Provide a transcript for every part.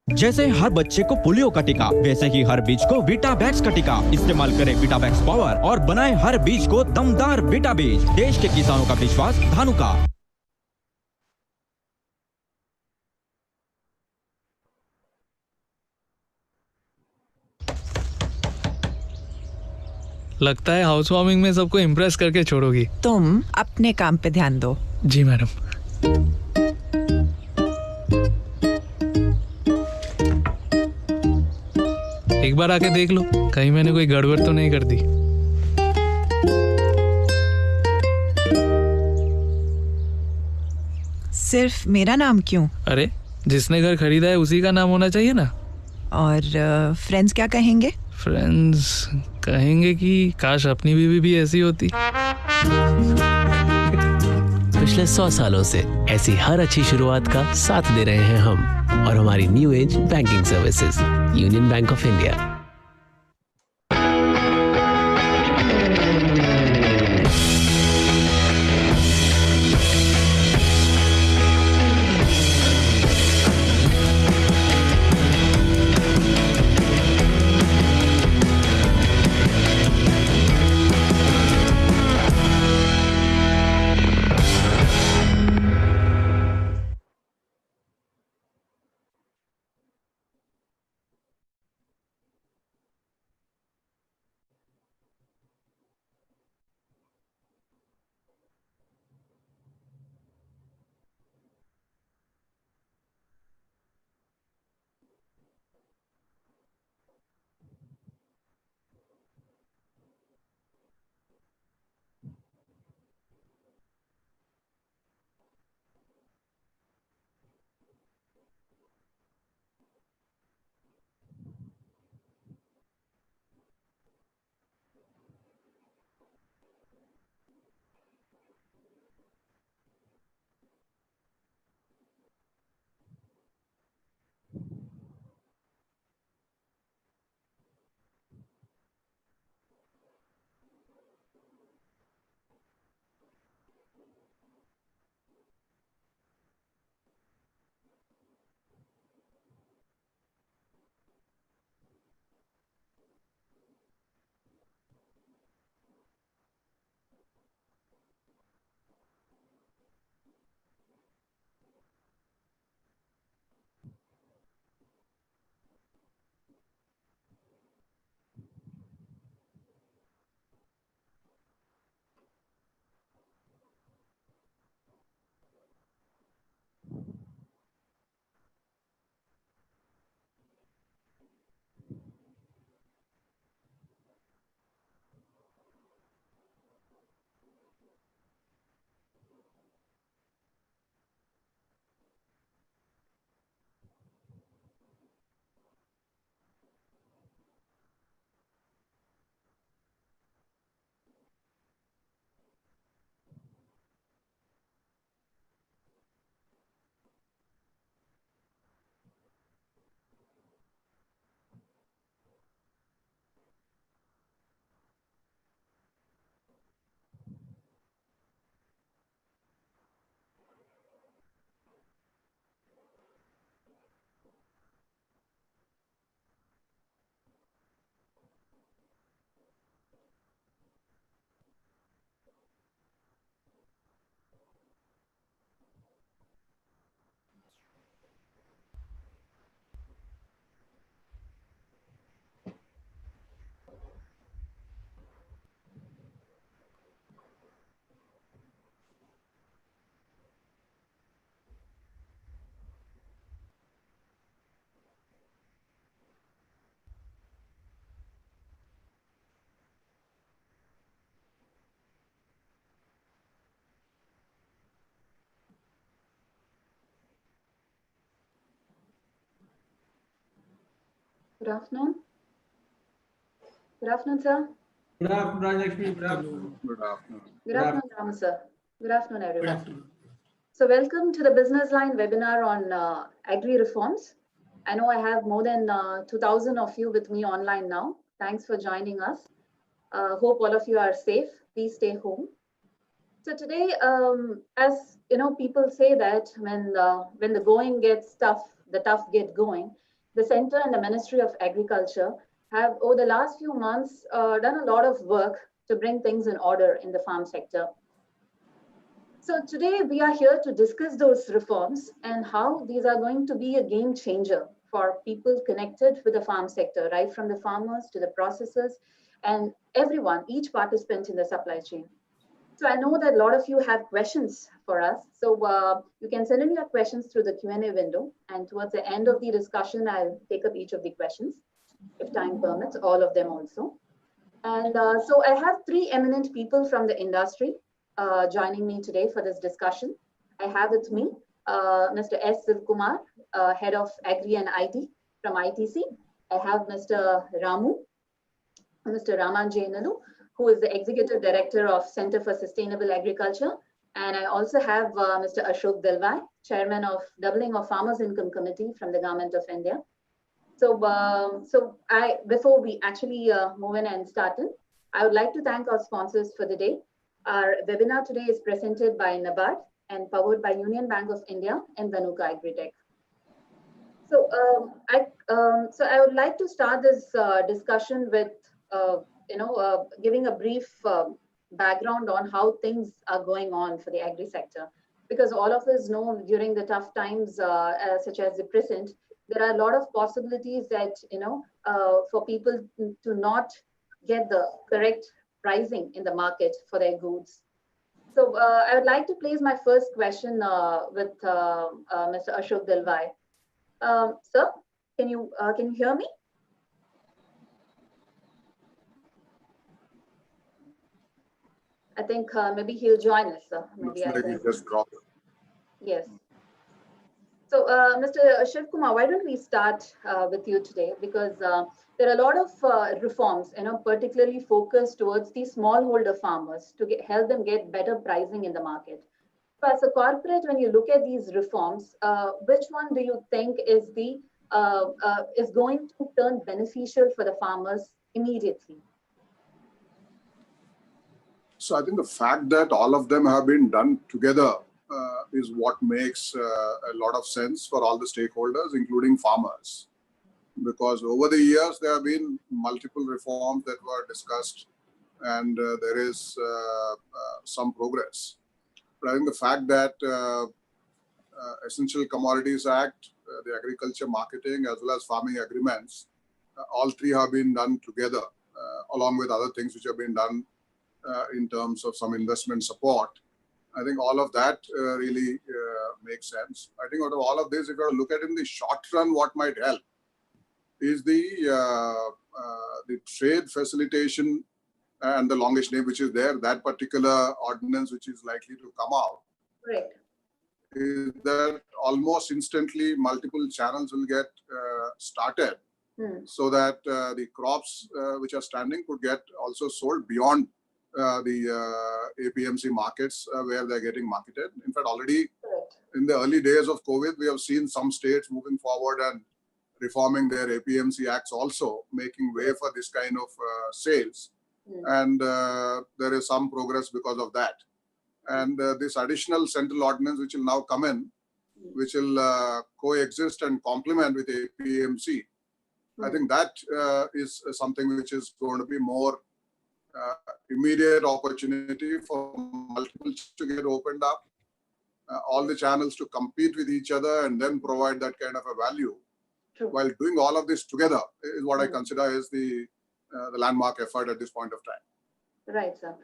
जैसे हर बच्चे को पोलियो का टीका, वैसे ही हर बीज को वीटावैक्स का टीका। इस्तेमाल करें वीटावैक्स पावर और बनाएं हर बीज को दमदार वीटा बीज। देश के किसानों का विश्वास, धानुका। लगता है हाउस वार्मिंग में सबको इम्प्रेस करके छोड़ोगी। तुम अपने काम पे ध्यान दो। जी मैडम। एक बार आके देख लो, कहीं मैंने कोई गड़बड़ तो नहीं कर दी। सिर्फ मेरा नाम क्यों? अरे, जिसने घर खरीदा है उसी का नाम होना चाहिए ना। और फ्रेंड्स क्या कहेंगे? फ्रेंड्स कहेंगे कि काश अपनी बीवी भी ऐसी होती। पिछले 100 सालों से ऐसी हर अच्छी शुरुआत का साथ दे रहे हैं हम और हमारी new age banking services union bank of India. Good afternoon. Good afternoon, sir. Good afternoon, Rajlakshmi. Good afternoon. Good afternoon. Good afternoon, Ram, sir. Good afternoon, everyone. So welcome to the BusinessLine webinar on Agri reforms. I know I have more than 2,000 of you with me online now. Thanks for joining us. Hope all of you are safe. Please stay home. So today, as you know, people say that when the going gets tough, the tough get going. the Center and the Ministry of Agriculture have, over the last few months, done a lot of work to bring things in order in the farm sector. So today we are here to discuss those reforms and how these are going to be a game changer for people connected with the farm sector, right from the farmers to the processors and everyone, each participant in the supply chain. So I know that a lot of you have questions for us. So you can send in your questions through the Q&A window. And towards the end of the discussion, I'll take up each of the questions, if time permits, all of them also. And so I have three eminent people from the industry joining me today for this discussion. I have with me Mr. S. Sivkumar, Head of Agri and IT from ITC. I have Mr. Raman Jainalu, who is the Executive Director of Center for Sustainable Agriculture. And I also have Mr. Ashok Dalwai, Chairman of Doubling of Farmers Income Committee from the Government of India. So, before we actually move in and start in, I would like to thank our sponsors for the day. Our webinar today is presented by NABARD and powered by Union Bank of India and Dhanuka Agritech. So, I would like to start this discussion with giving a brief background on how things are going on for the agri sector, because all of us know during the tough times such as the present, there are a lot of possibilities that for people to not get the correct pricing in the market for their goods. So I would like to place my first question with Mr. Ashok Dalwai. Sir, can you hear me? I think maybe he'll join us. Maybe looks like he just dropped. Yes. So, Mr. Shivkumar, why don't we start with you today? Because there are a lot of reforms, particularly focused towards the smallholder farmers to help them get better pricing in the market. So, as a corporate, when you look at these reforms, which one do you think is going to turn beneficial for the farmers immediately? So I think the fact that all of them have been done together is what makes a lot of sense for all the stakeholders, including farmers. Because over the years, there have been multiple reforms that were discussed and there is some progress. But I think the fact that Essential Commodities Act, the Agriculture Marketing, as well as Farming Agreements, all three have been done together, along with other things which have been done in terms of some investment support. I think all of that really makes sense. I think out of all of this, if you look at in the short run, what might help is the trade facilitation and the longish name which is there, that particular ordinance which is likely to come out. Right. Is that almost instantly multiple channels will get started so that the crops which are standing could get also sold beyond the APMC markets where they're getting marketed. In fact, already in the early days of COVID, we have seen some states moving forward and reforming their APMC acts also, making way for this kind of sales. And there is some progress because of that. And this additional central ordinance which will now come in, which will coexist and complement with APMC, I think that is something which is going to be more immediate opportunity for multiple to get opened up, all the channels to compete with each other and then provide that kind of a value. True. While doing all of this together is what I consider is the landmark effort at this point of time. Right, sir.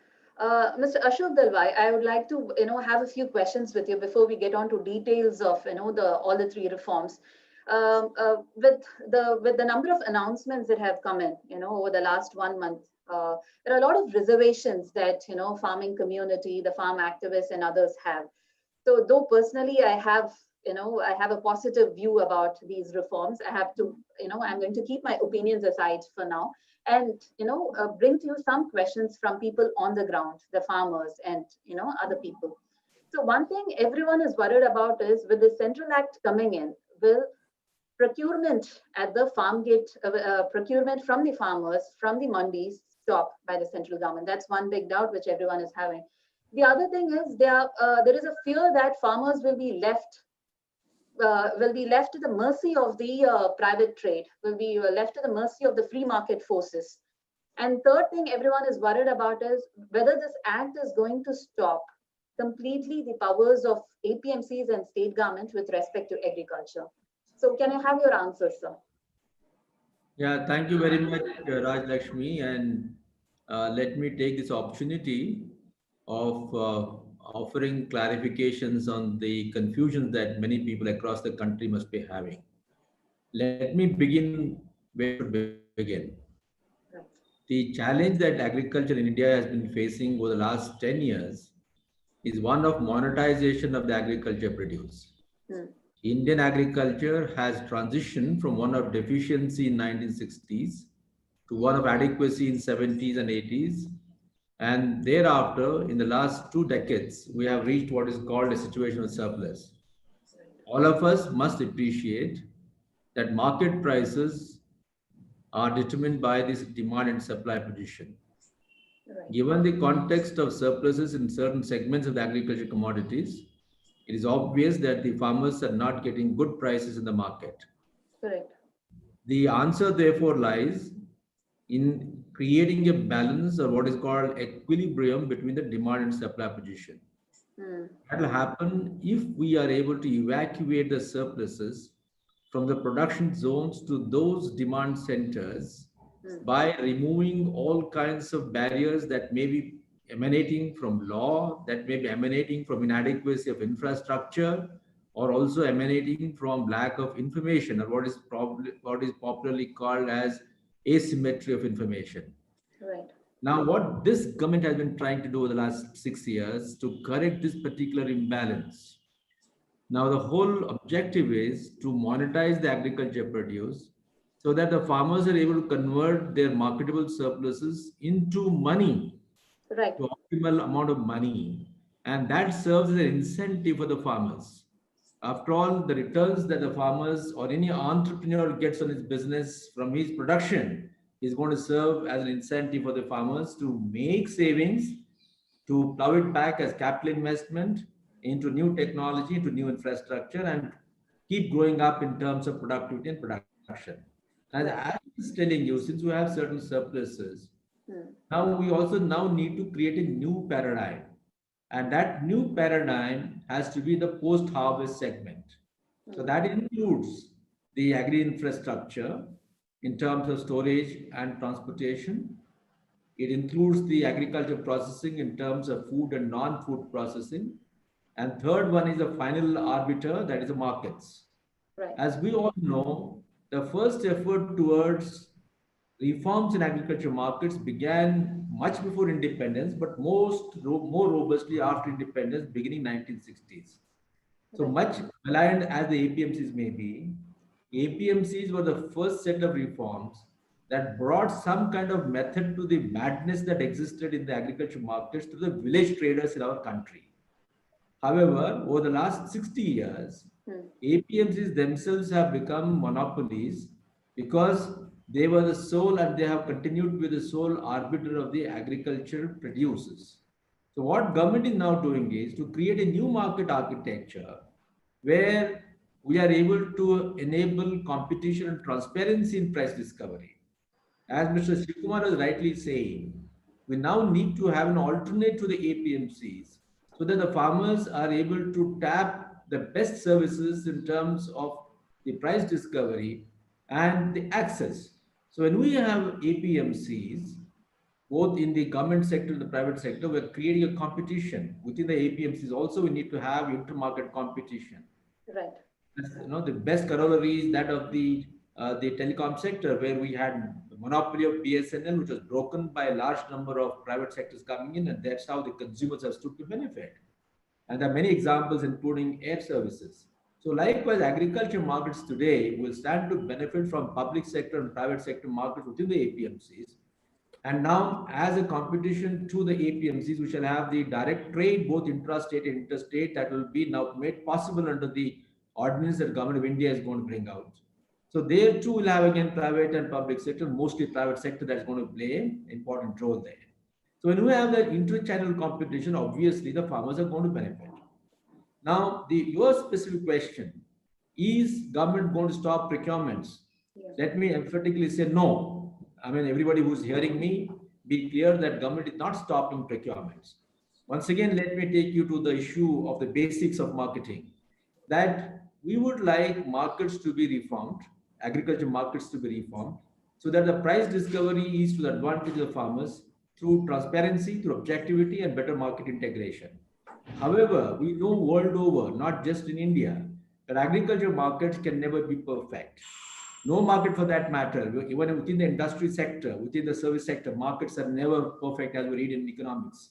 Mr. Ashok Dalwai, I would like to have a few questions with you before we get on to details of all the three reforms. With the number of announcements that have come in over the last 1 month, there are a lot of reservations that farming community, the farm activists and others have. So though personally I have a positive view about these reforms, I have to I'm going to keep my opinions aside for now and bring to you some questions from people on the ground, the farmers and other people. So one thing everyone is worried about is, with the Central Act coming in, will procurement at the farm gate, procurement from the farmers, from the mandis, stop by the central government? That's one big doubt which everyone is having. The other thing is there is a fear that farmers will be left will be left to the mercy of the private trade, will be left to the mercy of the free market forces. And third thing everyone is worried about is whether this act is going to stop completely the powers of APMCs and state government with respect to agriculture. So can I have your answer, sir? Yeah, thank you very much, Raj Lakshmi. And let me take this opportunity of offering clarifications on the confusion that many people across the country must be having. Let me begin where I should begin. The challenge that agriculture in India has been facing over the last 10 years is one of monetization of the agriculture produce. Indian agriculture has transitioned from one of deficiency in 1960s to one of adequacy in 70s and 80s. And thereafter, in the last 2 decades, we have reached what is called a situation of surplus. All of us must appreciate that market prices are determined by this demand and supply position. Given the context of surpluses in certain segments of the agriculture commodities, it is obvious that the farmers are not getting good prices in the market. Correct. The answer, therefore, lies in creating a balance or what is called equilibrium between the demand and supply position. That will happen if we are able to evacuate the surpluses from the production zones to those demand centers by removing all kinds of barriers that may be emanating from law, that may be emanating from inadequacy of infrastructure, or also emanating from lack of information, or what is popularly called as asymmetry of information. Right. Now, what this government has been trying to do over the last 6 years to correct this particular imbalance. Now, the whole objective is to monetize the agriculture produce so that the farmers are able to convert their marketable surpluses into money, Right. to optimal amount of money. And that serves as an incentive for the farmers. After all, the returns that the farmers or any entrepreneur gets on his business from his production is going to serve as an incentive for the farmers to make savings, to plow it back as capital investment into new technology, into new infrastructure, and keep growing up in terms of productivity and production. And as I was telling you, since we have certain surpluses, now we also now need to create a new paradigm. And that new paradigm has to be the post-harvest segment. So that includes the agri infrastructure in terms of storage and transportation. It includes the agriculture processing in terms of food and non-food processing. And third one is the final arbiter, that is the markets. Right. As we all know, the first effort towards reforms in agriculture markets began much before independence, but more robustly after independence, beginning 1960s. So much maligned as the APMCs may be, APMCs were the first set of reforms that brought some kind of method to the madness that existed in the agriculture markets to the village traders in our country. However, over the last 60 years, APMCs themselves have become monopolies because they were the sole and they have continued to be the sole arbiter of the agricultural produces. So what government is now doing is to create a new market architecture where we are able to enable competition and transparency in price discovery. As Mr. Shivakumar was rightly saying, we now need to have an alternate to the APMCs so that the farmers are able to tap the best services in terms of the price discovery and the access. So when we have APMCs, both in the government sector and the private sector, we're creating a competition. Within the APMCs also, we need to have intermarket competition. Right. The best corollary is that of the telecom sector, where we had the monopoly of BSNL, which was broken by a large number of private sectors coming in, and that's how the consumers have stood to benefit. And there are many examples, including air services. So likewise, agriculture markets today will stand to benefit from public sector and private sector markets within the APMCs. And now, as a competition to the APMCs, we shall have the direct trade, both intrastate and interstate, that will be now made possible under the ordinance that Government of India is going to bring out. So there too will have again private and public sector, mostly private sector that's going to play an important role there. So when we have that inter-channel competition, obviously the farmers are going to benefit. Now, your specific question, is government going to stop procurements? Let me emphatically say no. I mean, everybody who's hearing me, be clear that government is not stopping procurements. Once again, let me take you to the issue of the basics of marketing, that we would like markets to be reformed, agriculture markets to be reformed, so that the price discovery is to the advantage of farmers through transparency, through objectivity, and better market integration. However, we know world over, not just in India, that agriculture markets can never be perfect. No market for that matter, even within the industry sector, within the service sector, markets are never perfect as we read in economics.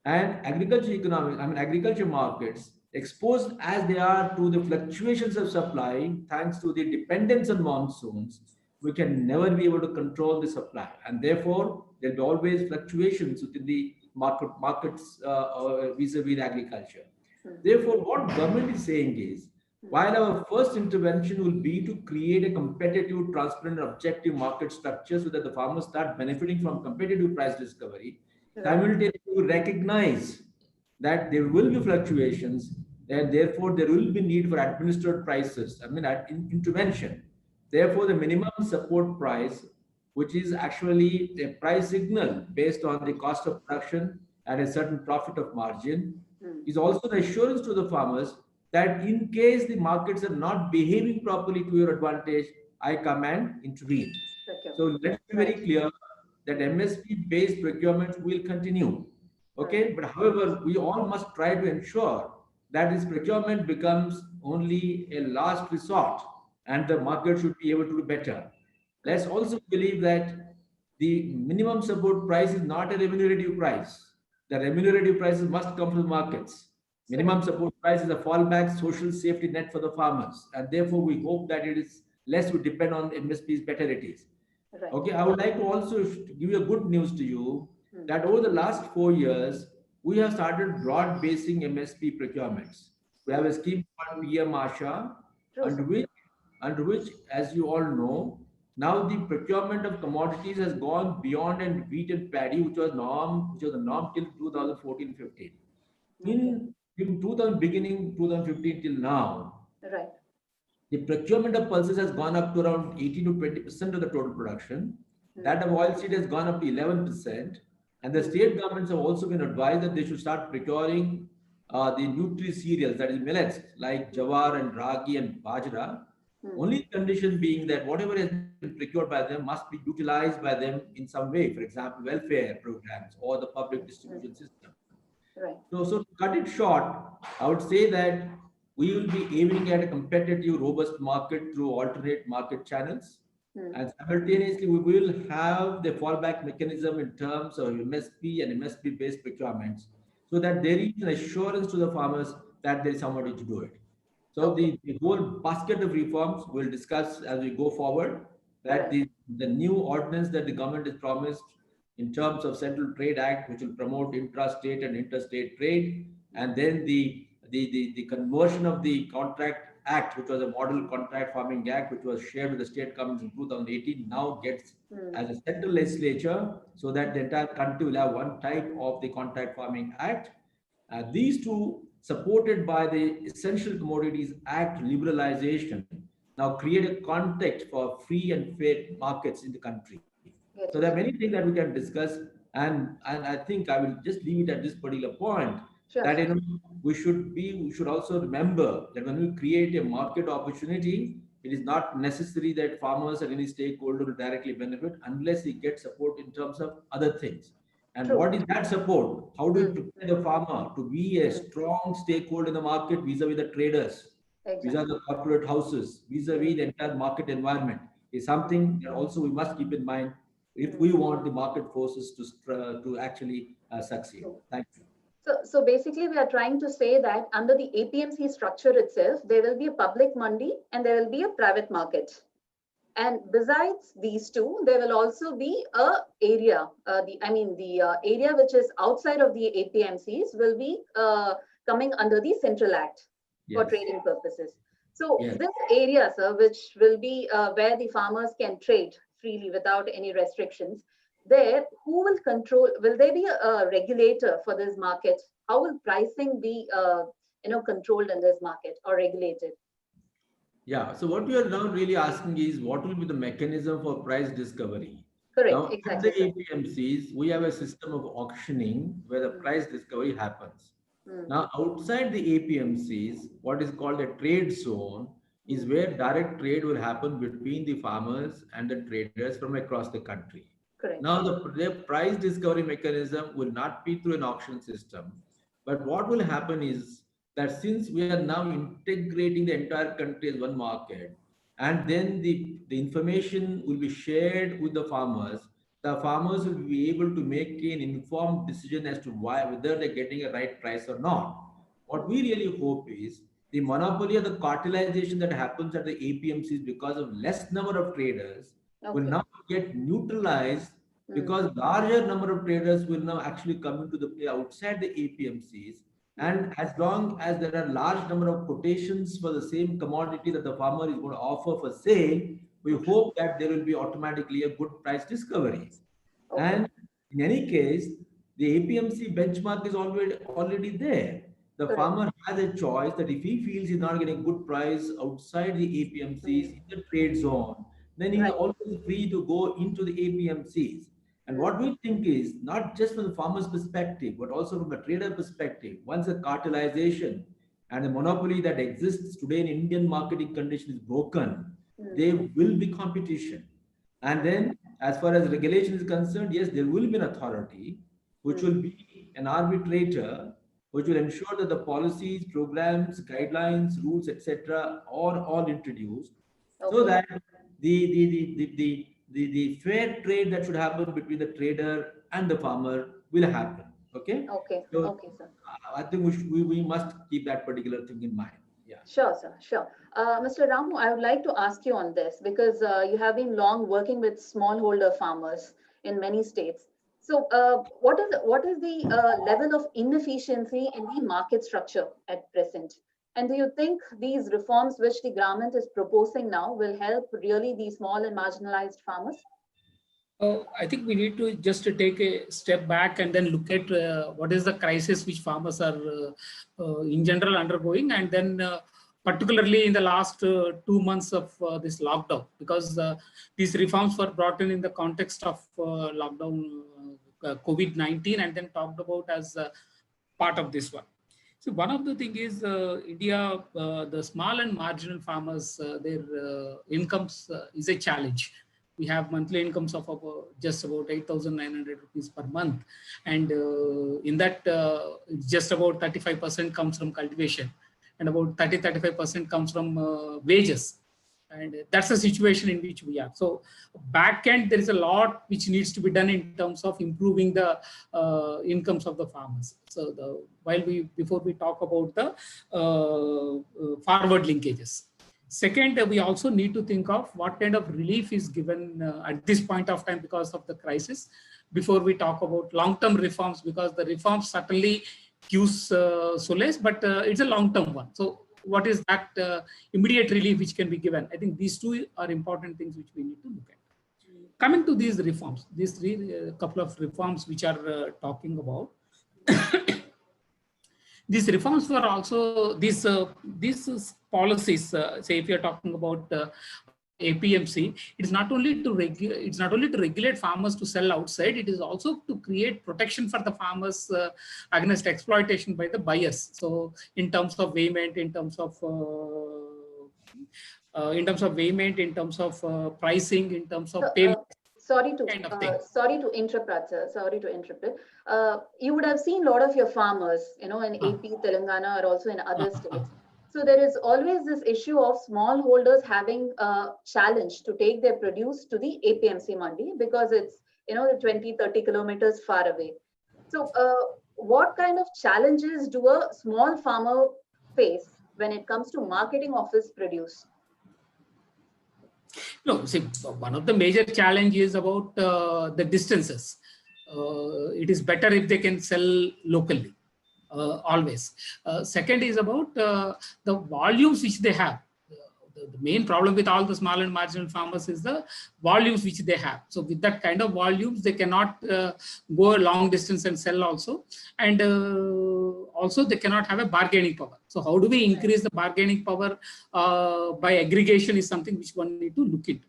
And agriculture markets, exposed as they are to the fluctuations of supply, thanks to the dependence on monsoons, we can never be able to control the supply. And therefore, there'll be always fluctuations within the markets vis-a-vis agriculture. Therefore, what government is saying is, while our first intervention will be to create a competitive, transparent, objective market structure so that the farmers start benefiting from competitive price discovery, simultaneously we recognize that there will be fluctuations and therefore there will be need for administered prices, intervention. Therefore, the minimum support price, which is actually a price signal based on the cost of production and a certain profit of margin, is also an assurance to the farmers that in case the markets are not behaving properly to your advantage, I come and intervene. So let's be very clear that MSP-based procurement will continue. Okay, but however, we all must try to ensure that this procurement becomes only a last resort and the market should be able to do better. Let's also believe that the minimum support price is not a remunerative price. The remunerative prices must come from the markets. Minimum support price is a fallback social safety net for the farmers. And therefore, we hope that it is less to depend on MSP's better it is. Right. Okay, I would like to also give you a good news to you that over the last 4 years, we have started broad basing MSP procurements. We have a scheme called PM Asha, under which, as you all know, now the procurement of commodities has gone beyond and wheat and paddy, which was the norm till 2014-15. In 2015 till now, right, the procurement of pulses has gone up to around 18 to 20% of the total production. That of oilseed has gone up to 11%. And the state governments have also been advised that they should start procuring the nutri cereals, that is millets, like jawar and ragi and bajra. Only condition being that whatever has been procured by them must be utilized by them in some way. For example, welfare programs or the public distribution system. Right. So to cut it short, I would say that we will be aiming at a competitive, robust market through alternate market channels. And simultaneously, we will have the fallback mechanism in terms of MSP and MSP-based procurements so that there is an assurance to the farmers that there is somebody to do it. So the whole basket of reforms we'll discuss as we go forward, that the new ordinance that the government has promised in terms of Central Trade Act, which will promote intra-state and interstate trade, and then the conversion of the Contract Act, which was a model contract farming act, which was shared with the state governments in 2018, now gets as a central legislature, so that the entire country will have one type of the Contract Farming Act. These two, supported by the Essential Commodities Act liberalization, now create a context for free and fair markets in the country. So there are many things that we can discuss, and I think I will just leave it at this particular point. Sure. That we should also remember that when we create a market opportunity, it is not necessary that farmers or any stakeholder will directly benefit unless he gets support in terms of other things. And what is that support? How do we prepare the farmer to be a strong stakeholder in the market vis-a-vis the traders, vis-a-vis the corporate houses, vis-a-vis the entire market environment, is something that also we must keep in mind if we want the market forces to actually succeed. Thank you. So basically, we are trying to say that under the APMC structure itself, there will be a public mandi and there will be a private market. And besides these two, there will also be a area. The area which is outside of the APMCs will be coming under the Central Act for trading purposes. So this area, sir, which will be where the farmers can trade freely without any restrictions, there, who will control? Will there be a regulator for this market? How will pricing be, controlled in this market or regulated? Yeah. So what you are now really asking is what will be the mechanism for price discovery? Correct, Now, at the exactly, sir. APMCs, we have a system of auctioning where the price discovery happens. Now, outside the APMCs, what is called a trade zone is where direct trade will happen between the farmers and the traders from across the country. Correct. Now, the price discovery mechanism will not be through an auction system, but what will happen is that since we are now integrating the entire country as one market, and then the information will be shared with the farmers will be able to make an informed decision as to whether they're getting a right price or not. What we really hope is the monopoly or the cartelization that happens at the APMCs because of less number of traders will Okay. now get neutralized Hmm. because larger number of traders will now actually come into the play outside the APMCs. And as long as there are large number of quotations for the same commodity that the farmer is going to offer for sale, we hope that there will be automatically a good price discovery. Okay. And in any case, the APMC benchmark is already there. The Correct. farmer has a choice that if he feels he's not getting a good price outside the APMCs in the trade zone, then he's Right. always free to go into the APMCs. And what we think is not just from the farmer's perspective, but also from the trader perspective, once the cartelization and the monopoly that exists today in Indian marketing condition is broken, there will be competition. And then, as far as regulation is concerned, yes, there will be an authority which will be an arbitrator, which will ensure that the policies, programs, guidelines, rules, etc., are all introduced, so Okay. that the fair trade that should happen between the trader and the farmer will happen. Okay. Okay. So Okay, sir. I think we must keep that particular thing in mind. Yeah. Sure, sir. Sure. Mr. Ramu, I would like to ask you on this because you have been long working with smallholder farmers in many states. So, what is the level of inefficiency in the market structure at present? And do you think these reforms which the government is proposing now will help really the small and marginalized farmers? I think we need to just take a step back and then look at what is the crisis which farmers are in general undergoing, and then particularly in the last 2 months of this lockdown, because these reforms were brought in the context of lockdown COVID-19 and then talked about as part of this one. So one of the thing is India, the small and marginal farmers, their incomes is a challenge. We have monthly incomes of just about 8,900 rupees per month. And in that, just about 35% comes from cultivation and about 35% comes from wages. And that's the situation in which we are. So back end, there is a lot which needs to be done in terms of improving the incomes of the farmers. So before we talk about the forward linkages. Second, we also need to think of what kind of relief is given at this point of time because of the crisis before we talk about long-term reforms, because the reforms certainly gives solace, but it's a long-term one. So what is that immediate relief which can be given? I think these two are important things which we need to look at. Coming to these reforms, these three couple of reforms which are talking about, these reforms were also these policies. Say if you are talking about APMC, it's not only to regulate farmers to sell outside. It is also to create protection for the farmers against exploitation by the buyers. So in terms of payment, in terms of pricing, in terms of payment. Sorry to interrupt, sir. Sorry to interrupt. You would have seen a lot of your farmers, in AP, Telangana, or also in other states. So there is always this issue of smallholders having a challenge to take their produce to the APMC mandi because it's 20-30 kilometers far away. So what kind of challenges do a small farmer face when it comes to marketing of his produce? No, see, one of the major challenges is about the distances. It is better if they can sell locally, always. Second is about the volumes which they have. the main problem with all the small and marginal farmers is the volumes which they have. So with that kind of volumes, they cannot go a long distance and sell also. And also they cannot have a bargaining power. So how do we increase the bargaining power by aggregation is something which one need to look into.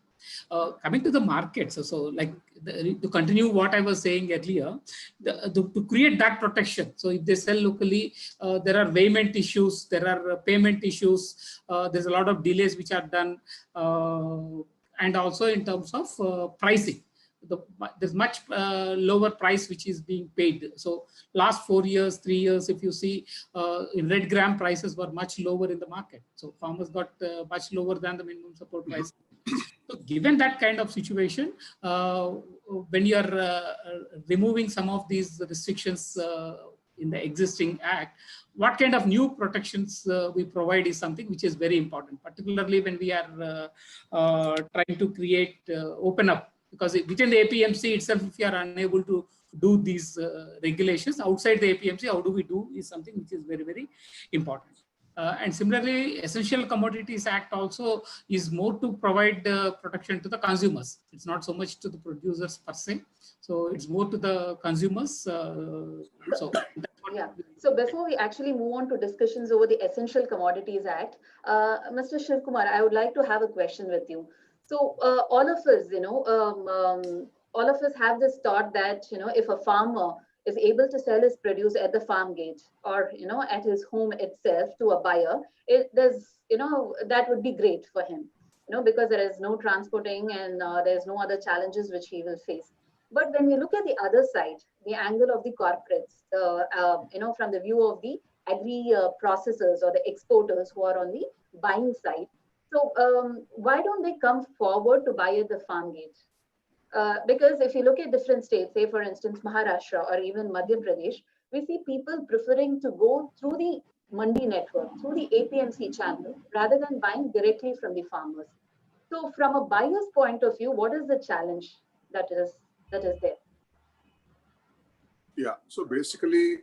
Coming to the markets, so like to continue what I was saying earlier, to create that protection. So if they sell locally, there are payment issues, there are payment issues, there's a lot of delays which are done, and also in terms of pricing. There's much lower price which is being paid. So last 4 years, 3 years, if you see, in red gram prices were much lower in the market. So farmers got much lower than the minimum support price. So given that kind of situation, when you are removing some of these restrictions in the existing act, what kind of new protections we provide is something which is very important, particularly when we are trying to create, open up, because within the APMC itself, if you are unable to do these regulations outside the APMC, how do we do is something which is very, very important. And similarly, Essential Commodities Act also is more to provide protection to the consumers. It's not so much to the producers per se. So it's more to the consumers. Yeah. So before we actually move on to discussions over the Essential Commodities Act, Mr. Shiv Kumar, I would like to have a question with you. So all of us, all of us have this thought that, if a farmer is able to sell his produce at the farm gate or, at his home itself to a buyer, that would be great for him, because there is no transporting and there's no other challenges which he will face. But when we look at the other side, the angle of the corporates, from the view of the agri processors or the exporters who are on the buying side, so why don't they come forward to buy at the farm gate? Because if you look at different states, say for instance, Maharashtra or even Madhya Pradesh, we see people preferring to go through the Mandi network, through the APMC channel, rather than buying directly from the farmers. So from a buyer's point of view, what is the challenge that is there? Yeah, so basically,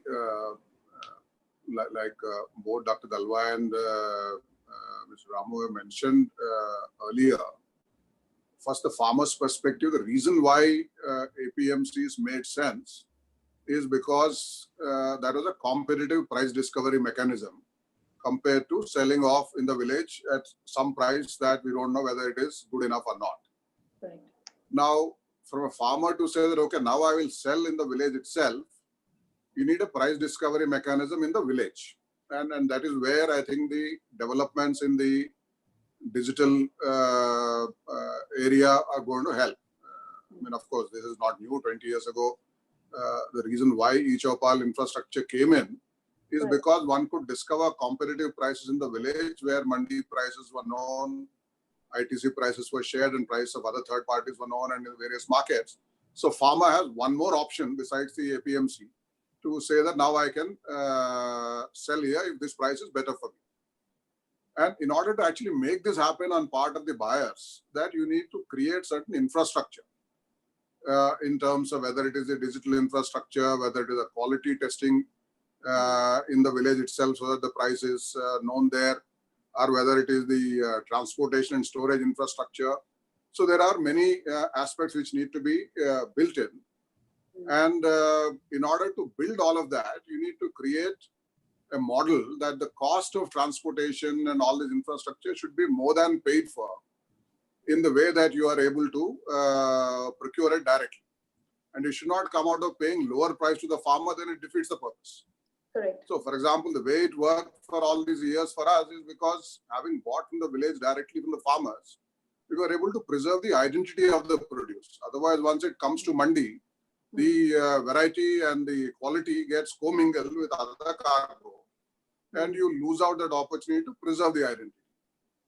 like both Dr. Dalwai and Mr. Ramu have mentioned earlier, first, the farmer's perspective, the reason why APMCs made sense is because that was a competitive price discovery mechanism compared to selling off in the village at some price that we don't know whether it is good enough or not. Right. Now, from a farmer to say that, okay, now I will sell in the village itself, you need a price discovery mechanism in the village. And that is where I think the developments in the digital area are going to help. I mean, of course, this is not new. 20 years ago, the reason why e-Chopal infrastructure came in is because one could discover competitive prices in the village where mandi prices were known, ITC prices were shared, and price of other third parties were known, and in various markets. So farmer has one more option besides the APMC to say that now I can sell here if this price is better for me. And in order to actually make this happen on part of the buyers, that you need to create certain infrastructure in terms of whether it is a digital infrastructure, whether it is a quality testing in the village itself so that the price is known there, or whether it is the transportation and storage infrastructure. So there are many aspects which need to be built in. And in order to build all of that, you need to create a model that the cost of transportation and all this infrastructure should be more than paid for in the way that you are able to procure it directly. And you should not come out of paying lower price to the farmer, then it defeats the purpose. Correct. So, for example, the way it worked for all these years for us is because having bought from the village directly from the farmers, we were able to preserve the identity of the produce. Otherwise, once it comes to mandi, the variety and the quality gets commingled with other cargo, and you lose out that opportunity to preserve the identity.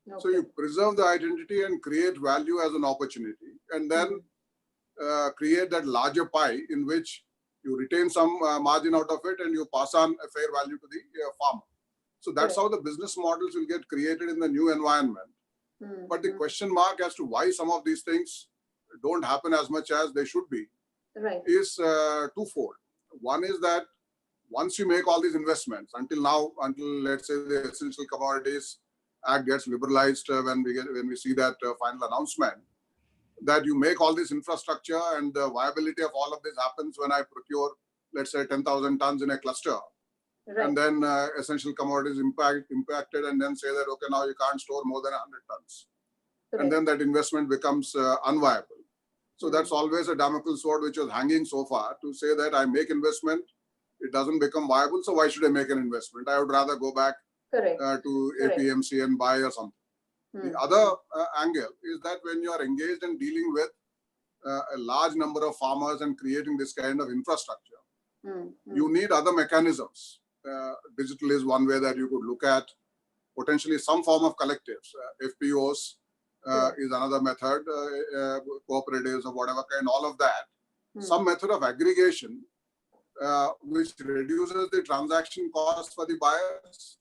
Okay. So you preserve the identity and create value as an opportunity, and then create that larger pie in which you retain some margin out of it and you pass on a fair value to the farmer. So that's how the business models will get created in the new environment. But the question mark as to why some of these things don't happen as much as they should be is twofold. One is that once you make all these investments, until now, until let's say the essential commodities act gets liberalized, when we see that final announcement, that you make all this infrastructure and the viability of all of this happens when I procure, let's say, 10,000 tons in a cluster. Right. And then essential commodities impacted, and then say that, okay, now you can't store more than 100 tons. Correct. And then that investment becomes unviable. So that's always a Damocles sword which was hanging so far, to say that I make investment, it doesn't become viable, so why should I make an investment? I would rather go back to APMC and buy or something. The other angle is that when you are engaged in dealing with a large number of farmers and creating this kind of infrastructure, you need other mechanisms. Digital is one way that you could look at. Potentially some form of collectives, FPOs is another method, cooperatives of whatever kind, all of that. Some method of aggregation which reduces the transaction cost for the buyers,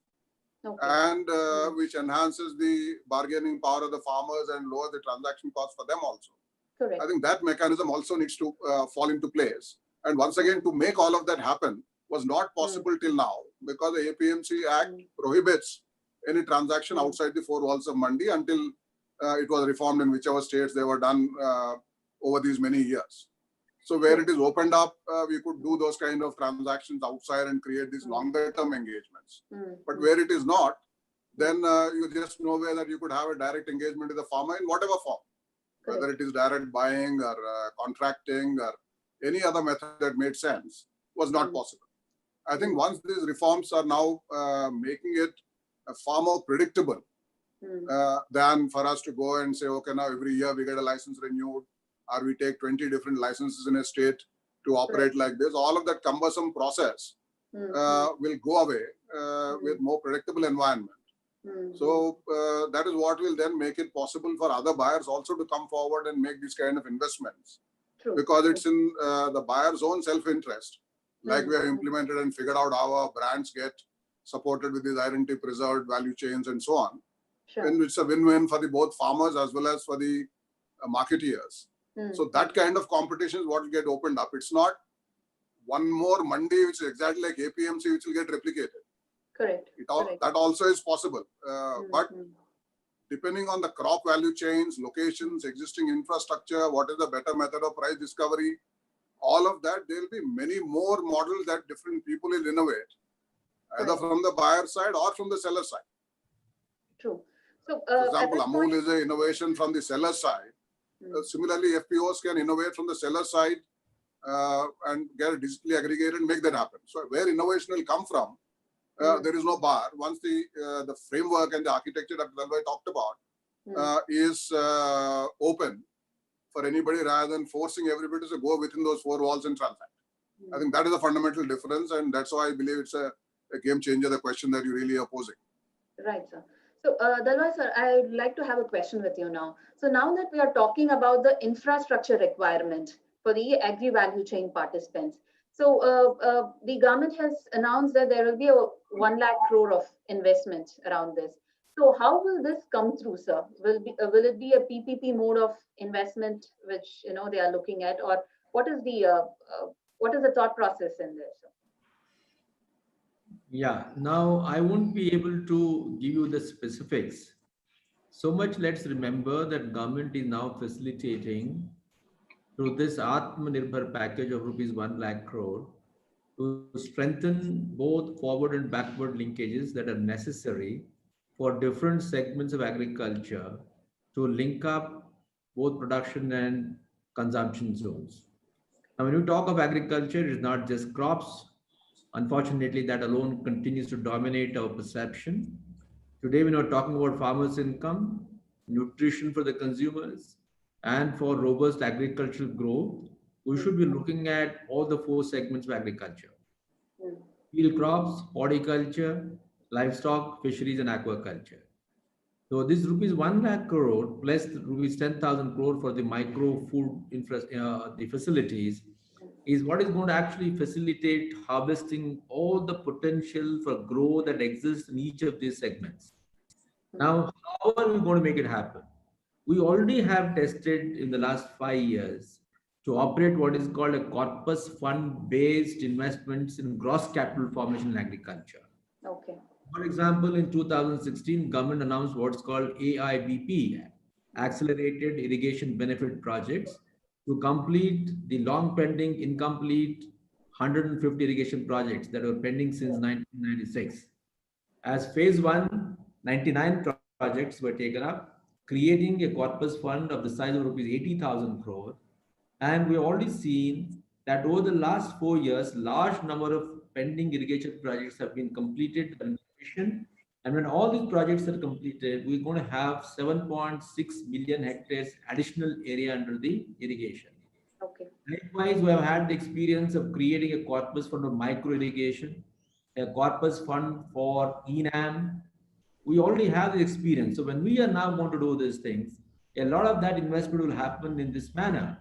and which enhances the bargaining power of the farmers and lowers the transaction cost for them also. Correct. I think that mechanism also needs to fall into place. And once again, to make all of that happen was not possible till now, because the APMC Act prohibits any transaction outside the four walls of Mandi until it was reformed in whichever states they were done over these many years. So where it is opened up, we could do those kind of transactions outside and create these longer term engagements. But where it is not, then you just know where that you could have a direct engagement with the farmer in whatever form, whether it is direct buying or contracting or any other method that made sense, was not possible. I think once these reforms are now making it far more predictable than for us to go and say, okay, now every year we get a license renewed, or we take 20 different licenses in a state to operate like this. All of that cumbersome process will go away with more predictable environment. So that is what will then make it possible for other buyers also to come forward and make these kind of investments. Because it's in the buyer's own self-interest, like we have implemented and figured out how our brands get supported with these identity preserved value chains and so on. And it's a win-win for the both farmers as well as for the marketeers. So that kind of competition is what will get opened up. It's not one more Mandi, which is exactly like APMC, which will get replicated. Correct. That also is possible. But depending on the crop value chains, locations, existing infrastructure, what is the better method of price discovery, all of that, there will be many more models that different people will innovate, either from the buyer side or from the seller side. True. So, for example, Amul is an innovation from the seller side. Similarly, FPOs can innovate from the seller side and get it digitally aggregated and make that happen. So where innovation will come from, there is no bar. Once the framework and the architecture that Dalbhai talked about is open for anybody, rather than forcing everybody to go within those four walls and transact. I think that is a fundamental difference, and that's why I believe it's a game changer, the question that you really are posing. Right, sir. So, Dalbhai sir, I would like to have a question with you now. So now that we are talking about the infrastructure requirement for the agri value chain participants, so the government has announced that there will be a 1 lakh crore of investment around this. So how will this come through, sir? Will it be a PPP mode of investment, which they are looking at, or what is the thought process in this? Yeah, now I won't be able to give you the specifics. So much, let's remember that government is now facilitating through this Atmanirbhar package of rupees 1 lakh crore to strengthen both forward and backward linkages that are necessary for different segments of agriculture to link up both production and consumption zones. Now, when you talk of agriculture, it's not just crops. Unfortunately, that alone continues to dominate our perception. Today, when we're talking about farmers' income, nutrition for the consumers, and for robust agricultural growth, we should be looking at all the four segments of agriculture: field crops, horticulture, livestock, fisheries, and aquaculture. So this rupees 1 lakh crore plus rupees 10,000 crore for the micro food the facilities is what is going to actually facilitate harvesting all the potential for growth that exists in each of these segments. Now, how are we going to make it happen? We already have tested in the last 5 years to operate what is called a corpus fund based investments in gross capital formation in agriculture. Okay. For example, in 2016, government announced what's called AIBP, Accelerated Irrigation Benefit Projects, to complete the long pending, incomplete 150 irrigation projects that were pending since 1996. As phase one, 99 projects were taken up, creating a corpus fund of the size of rupees 80,000 crore. And we've already seen that over the last 4 years, large number of pending irrigation projects have been completed. And when all these projects are completed, we're going to have 7.6 million hectares additional area under the irrigation. Okay. Likewise, we have had the experience of creating a corpus fund of micro irrigation, a corpus fund for ENAM. We already have the experience. So when we are now going to do these things, a lot of that investment will happen in this manner.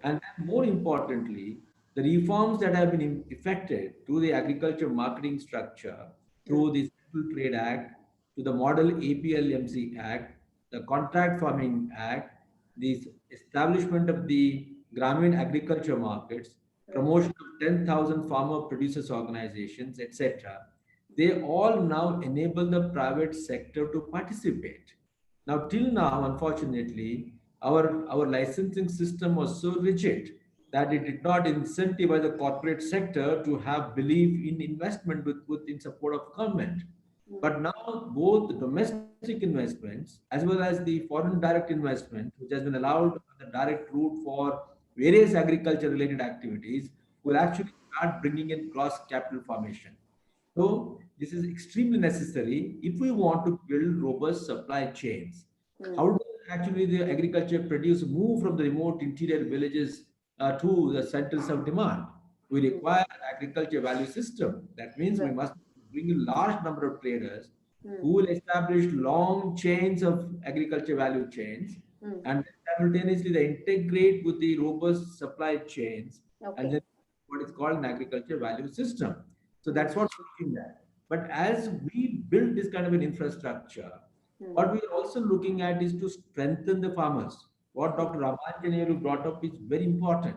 And more importantly, the reforms that have been effected through the agriculture marketing structure, through the Central Trade Act, to the Model APLMC Act, the Contract Farming Act, the establishment of the Gramin agriculture markets, promotion of 10,000 farmer producers organizations, etc. They all now enable the private sector to participate. Now, till now, unfortunately, our licensing system was so rigid that it did not incentivize the corporate sector to have belief in investment in support of government. But now both the domestic investments as well as the foreign direct investment, which has been allowed the direct route for various agriculture related activities, will actually start bringing in cross capital formation. So this is extremely necessary if we want to build robust supply chains. How does actually the agriculture produce move from the remote interior villages to the centers of demand? We require an agriculture value system. That means we must bring a large number of traders who will establish long chains of agriculture value chains, and simultaneously they integrate with the robust supply chains, and then what is called an agriculture value system. So that's what we're looking at. But as we build this kind of an infrastructure, what we're also looking at is to strengthen the farmers. What Dr. Ramanjaneyar brought up is very important.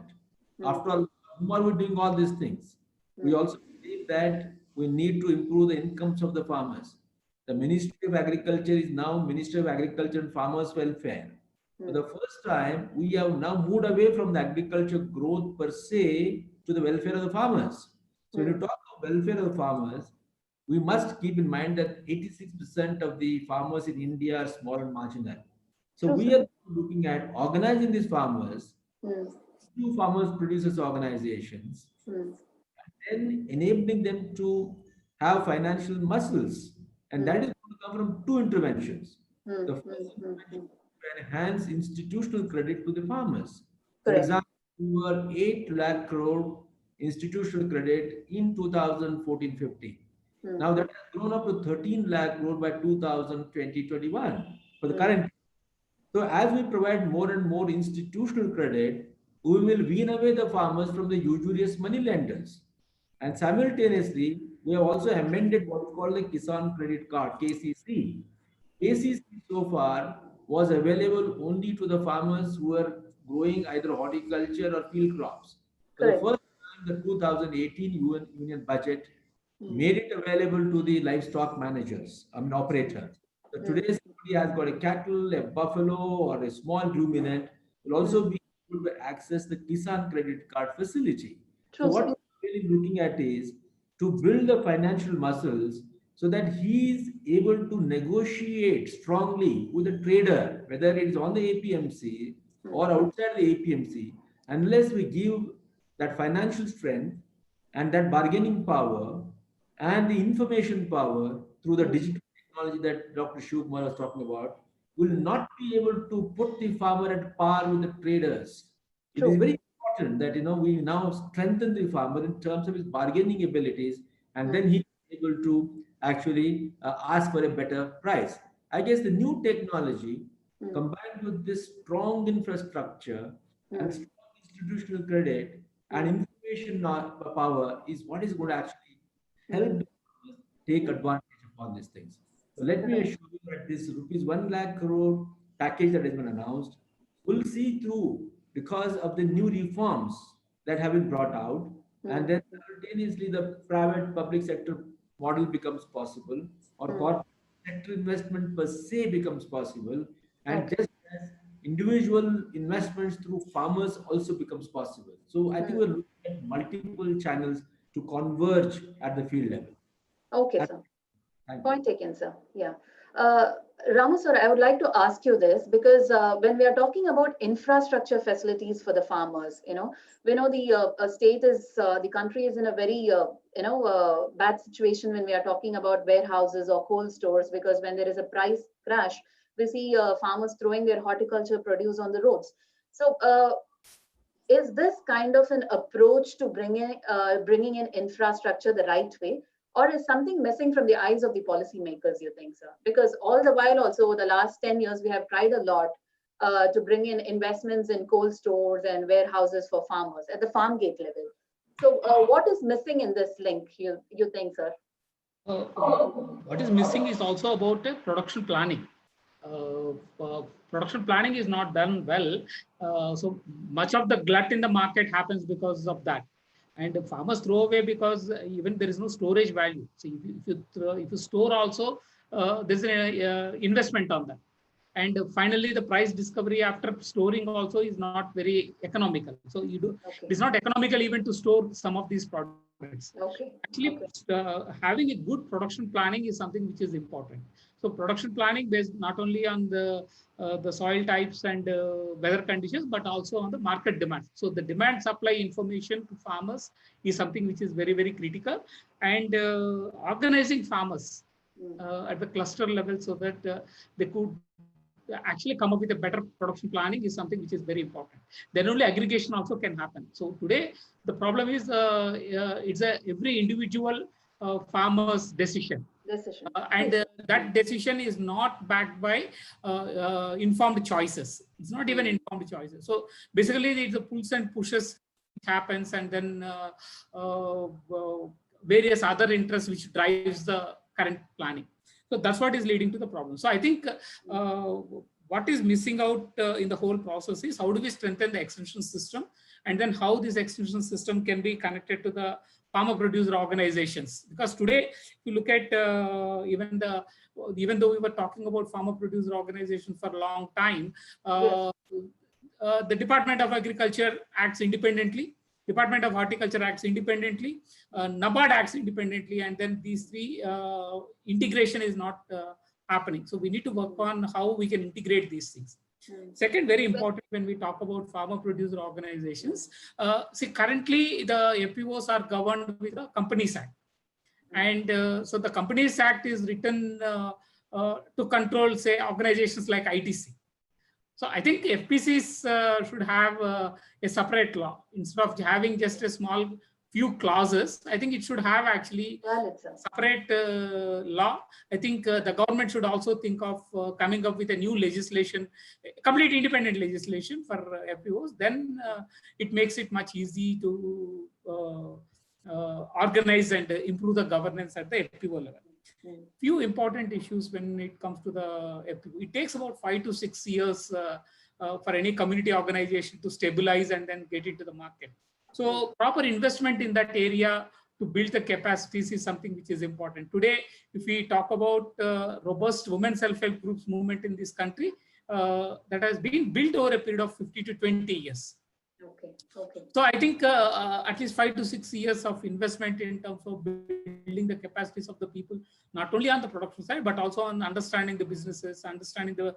After all, whom are we doing all these things? We also believe that we need to improve the incomes of the farmers. The Ministry of Agriculture is now Ministry of Agriculture and Farmers Welfare. For the first time, we have now moved away from the agriculture growth per se to the welfare of the farmers. So when you talk about welfare of the farmers, we must keep in mind that 86% of the farmers in India are small and marginal. So we are looking at organizing these farmers through farmers producers organizations, and then enabling them to have financial muscles. And that is going to come from two interventions. The first intervention is to enhance institutional credit to the farmers. For example, we were 8 lakh crore institutional credit in 2014-15. Now that has grown up to 13 lakh crore by 2020-21 for the current year. So as we provide more and more institutional credit, we will wean away the farmers from the usurious money lenders. And simultaneously, we have also amended what is called the Kisan Credit Card, KCC. KCC so far was available only to the farmers who were growing either horticulture or field crops. For the first time, the 2018 Union budget made it available to the livestock managers, operators. So today, somebody has got a cattle, a buffalo, or a small ruminant will also be able to access the Kisan Credit Card facility. So what we're really looking at is to build the financial muscles so that he is able to negotiate strongly with the trader, whether it is on the APMC or outside the APMC, unless we give that financial strength and that bargaining power and the information power through the digital technology that Dr. Shivkumar was talking about, will not be able to put the farmer at par with the traders. It is very important that we now strengthen the farmer in terms of his bargaining abilities, and then he is able to actually ask for a better price. I guess the new technology combined with this strong infrastructure and strong institutional credit and information power is what is going to actually help take advantage of all these things. So let me assure you that this rupees 1 lakh crore package that has been announced will see through because of the new reforms that have been brought out, and then simultaneously the private public sector model becomes possible, or corporate sector investment per se becomes possible, and just as individual investments through farmers also becomes possible. So I think we're looking at multiple channels to converge at the field level. Okay, That- sir. Thank you. Point taken, sir. Yeah. Ramu, sir, I would like to ask you this because when we are talking about infrastructure facilities for the farmers, we know the state is, the country is in a very, bad situation when we are talking about warehouses or cold stores, because when there is a price crash, we see farmers throwing their horticulture produce on the roads. So is this kind of an approach to bringing in infrastructure the right way? Or is something missing from the eyes of the policymakers, you think, sir? Because all the while also over the last 10 years, we have tried a lot to bring in investments in cold stores and warehouses for farmers at the farm gate level. So what is missing in this link, you think, sir? What is missing is also about production planning. Production planning is not done well. So much of the glut in the market happens because of that. And farmers throw away because even there is no storage value. So if you store also, there's an investment on that. And finally, the price discovery after storing also is not very economical. So it's not economical even to store some of these products. Actually, having a good production planning is something which is important. So production planning based not only on the soil types and weather conditions, but also on the market demand. So the demand supply information to farmers is something which is very, very critical. And organizing farmers at the cluster level so that they could actually come up with a better production planning is something which is very important. Then only aggregation also can happen. So today the problem is it's every individual farmer's decision. And that decision is not backed by informed choices. It's not even informed choices. So basically it's the pulls and pushes happens, and then various other interests which drives the current planning. So that's what is leading to the problem. So I think what is missing out in the whole process is how do we strengthen the extension system, and then how this extension system can be connected to the farmer producer organizations. Because today, if you look at even though we were talking about farmer producer organization for a long time, the Department of Agriculture acts independently. Department of Horticulture acts independently, NABARD acts independently, and then these three integration is not happening. So we need to work on how we can integrate these things. Second, very important when we talk about farmer producer organizations, see currently the FPOs are governed with the Companies Act. And so the Companies Act is written to control, say, organizations like ITC. So I think FPCs should have a separate law instead of having just a small few clauses. I think it should have actually separate law. I think the government should also think of coming up with a new legislation, complete independent legislation for FPOs. Then it makes it much easy to organize and improve the governance at the FPO level. Few important issues when it comes to the FPO. It takes about 5 to 6 years for any community organization to stabilize and then get into the market. So proper investment in that area to build the capacities is something which is important. Today, if we talk about robust women self-help groups movement in this country, that has been built over a period of 50 to 20 years. So I think at least 5 to 6 years of investment in terms of building the capacities of the people, not only on the production side, but also on understanding the businesses, understanding the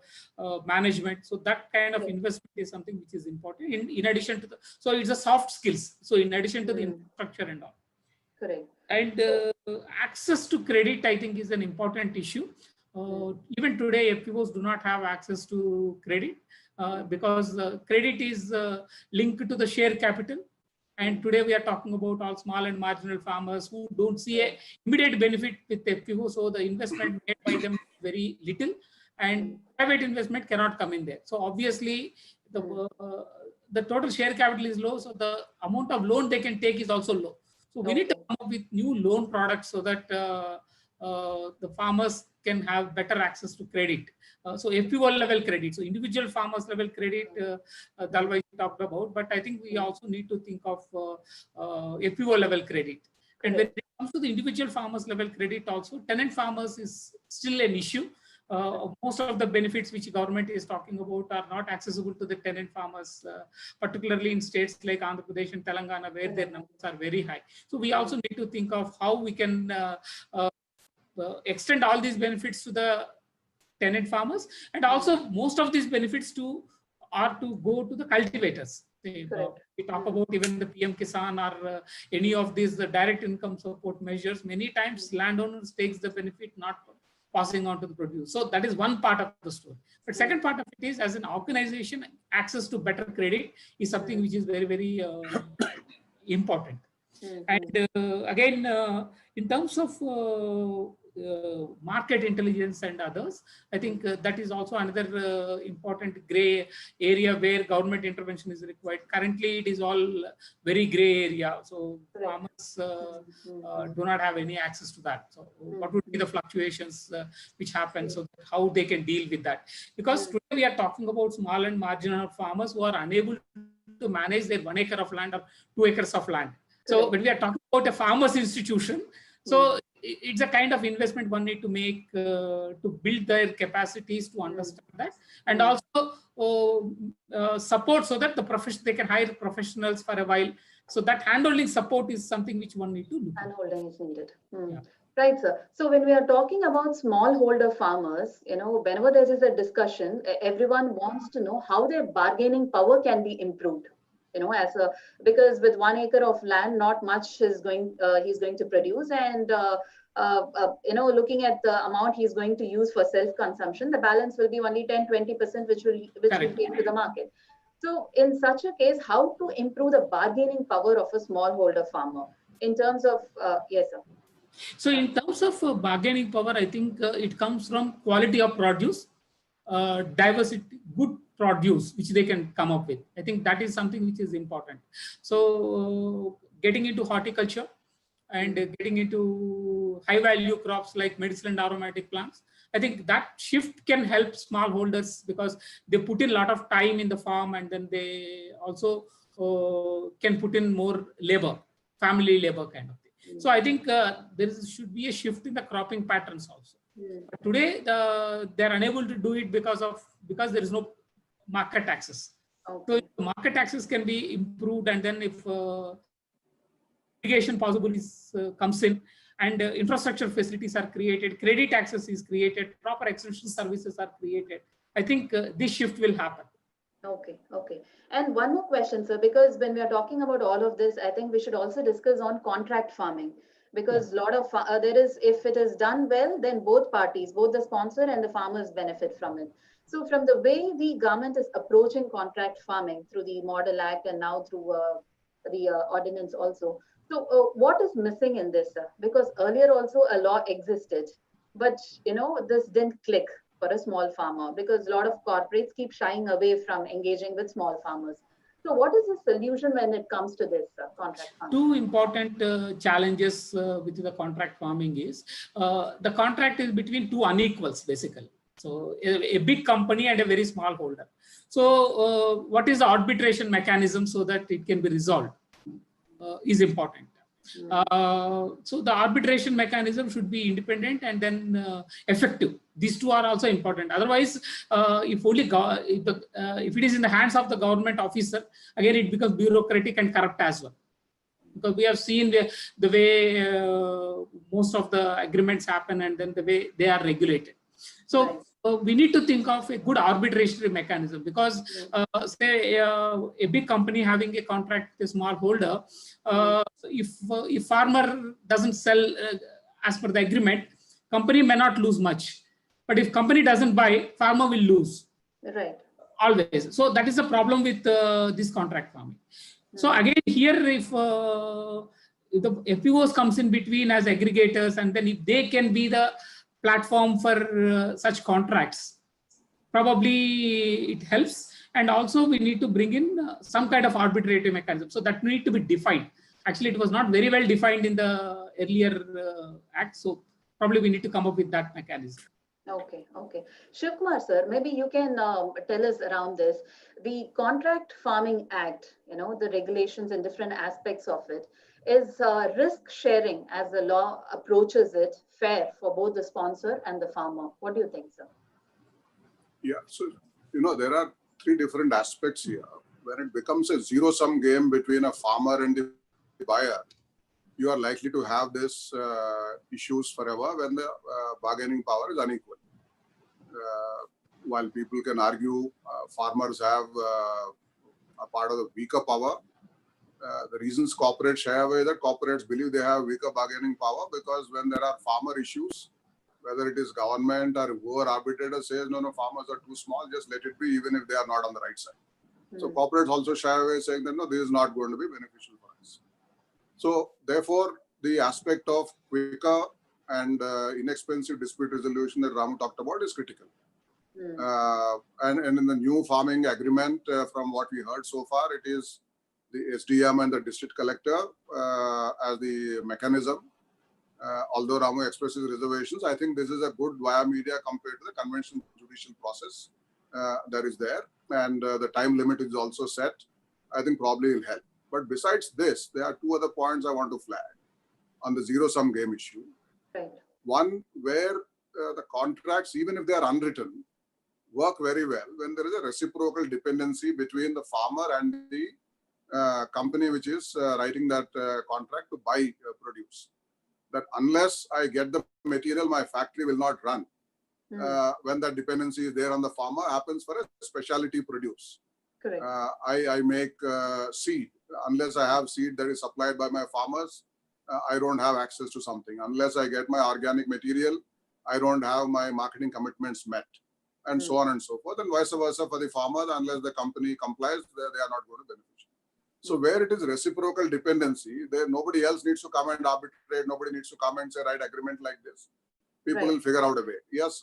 management. So that kind of investment is something which is important in addition to so it's a soft skills. So in addition to the infrastructure and all. Correct. And access to credit, I think, is an important issue. Even today, FPOs do not have access to credit. Because credit is linked to the share capital. And today we are talking about all small and marginal farmers who don't see an immediate benefit with FPO. So the investment made by them is very little, and private investment cannot come in there. So obviously the total share capital is low. So the amount of loan they can take is also low. So we need to come up with new loan products so that the farmers can have better access to credit. So FPO level credit, so individual farmers level credit, Dalwai talked about, but I think we also need to think of FPO level credit. And when it comes to the individual farmers level credit also, tenant farmers is still an issue. Most of the benefits which government is talking about are not accessible to the tenant farmers, particularly in states like Andhra Pradesh and Telangana, where their numbers are very high. So we also need to think of how we can extend all these benefits to the tenant farmers, and also most of these benefits are to go to the cultivators. We talk about even the PM Kisan or any of these direct income support measures. Many times landowners takes the benefit, not passing on to the producer. So that is one part of the story. But second part of it is, as an organization, access to better credit is something which is very, very important. And again, in terms of market intelligence and others, I think that is also another important gray area where government intervention is required. Currently, it is all very gray area. So farmers do not have any access to that. So what would be the fluctuations which happen? So how they can deal with that? Because today we are talking about small and marginal farmers who are unable to manage their 1 acre of land or 2 acres of land. So when we are talking about a farmers institution, so it's a kind of investment one need to make to build their capacities to understand that, and also support so that they can hire professionals for a while. So that handholding support is something which one need to do. Handholding is needed. Right, sir. So when we are talking about smallholder farmers, whenever there is a discussion, everyone wants to know how their bargaining power can be improved. Because with 1 acre of land, not much is he's going to produce, and looking at the amount he's going to use for self-consumption, the balance will be only 10-20%, which will take to the market. So in such a case, how to improve the bargaining power of a smallholder farmer in terms of yes, sir. So in terms of bargaining power, I think it comes from quality of produce, diversity, good produce which they can come up with. I think that is something which is important. So getting into horticulture and getting into high value crops like medicinal and aromatic plants, I think that shift can help smallholders because they put in a lot of time in the farm, and then they also can put in more labor, family labor kind of thing. So I think should be a shift in the cropping patterns also. But today they are unable to do it because there is no market access. So if the market access can be improved, and then if irrigation possibilities comes in, and infrastructure facilities are created, credit access is created, proper extension services are created, I think this shift will happen. Okay. And one more question, sir, because when we are talking about all of this, I think we should also discuss on contract farming, because a lot of if it is done well, then both parties, both the sponsor and the farmers benefit from it. So from the way the government is approaching contract farming through the Model Act and now through the ordinance also, so what is missing in this, sir? Because earlier also a law existed, but this didn't click for a small farmer because a lot of corporates keep shying away from engaging with small farmers. So what is the solution when it comes to this contract farming? Two important challenges with the contract farming is the contract is between two unequals basically. So a big company and a very small holder. So what is the arbitration mechanism so that it can be resolved is important. So the arbitration mechanism should be independent and then effective. These two are also important. Otherwise, if it is in the hands of the government officer, again it becomes bureaucratic and corrupt as well. Because we have seen the way most of the agreements happen and then the way they are regulated. So we need to think of a good arbitratory mechanism, because say a big company having a contract with a small holder, if farmer doesn't sell as per the agreement, company may not lose much. But if company doesn't buy, farmer will lose. Right. Always. So that is the problem with this contract farming. So again, here if the FPOs comes in between as aggregators, and then if they can be the platform for such contracts, probably it helps. And also we need to bring in some kind of arbitrary mechanism. So that need to be defined. Actually, it was not very well defined in the earlier act. So probably we need to come up with that mechanism. Okay, okay. Shivkumar sir, maybe you can tell us around this. The Contract Farming Act, the regulations and different aspects of it, is risk sharing as the law approaches it fair for both the sponsor and the farmer? What do you think, sir? Yeah, so, there are three different aspects here. When it becomes a zero-sum game between a farmer and the buyer, you are likely to have this issues forever when the bargaining power is unequal. While people can argue farmers have a part of the weaker power, the reasons corporates shy away that corporates believe they have weaker bargaining power because when there are farmer issues, whether it is government or whoever arbitrator says, no, farmers are too small, just let it be even if they are not on the right side. So corporates also shy away saying that, no, this is not going to be beneficial for us. So therefore, the aspect of quicker and inexpensive dispute resolution that Ramu talked about is critical. And in the new farming agreement, from what we heard so far, it is the SDM and the district collector as the mechanism. Although Ramu expresses reservations, I think this is a good via media compared to the conventional judicial process that is there. And the time limit is also set. I think probably will help. But besides this, there are two other points I want to flag on the zero-sum game issue. Right. One, where the contracts, even if they are unwritten, work very well when there is a reciprocal dependency between the farmer and the company which is writing that contract to buy produce. That unless I get the material, my factory will not run. When that dependency is there on the farmer, happens for a specialty produce. Correct. I make seed. Unless I have seed that is supplied by my farmers, I don't have access to something. Unless I get my organic material, I don't have my marketing commitments met. And so on and so forth. And vice versa for the farmers, unless the company complies, they are not going to benefit. So where it is reciprocal dependency, there nobody else needs to come and arbitrate. Nobody needs to come and say, write agreement like this. People will figure out a way. Yes,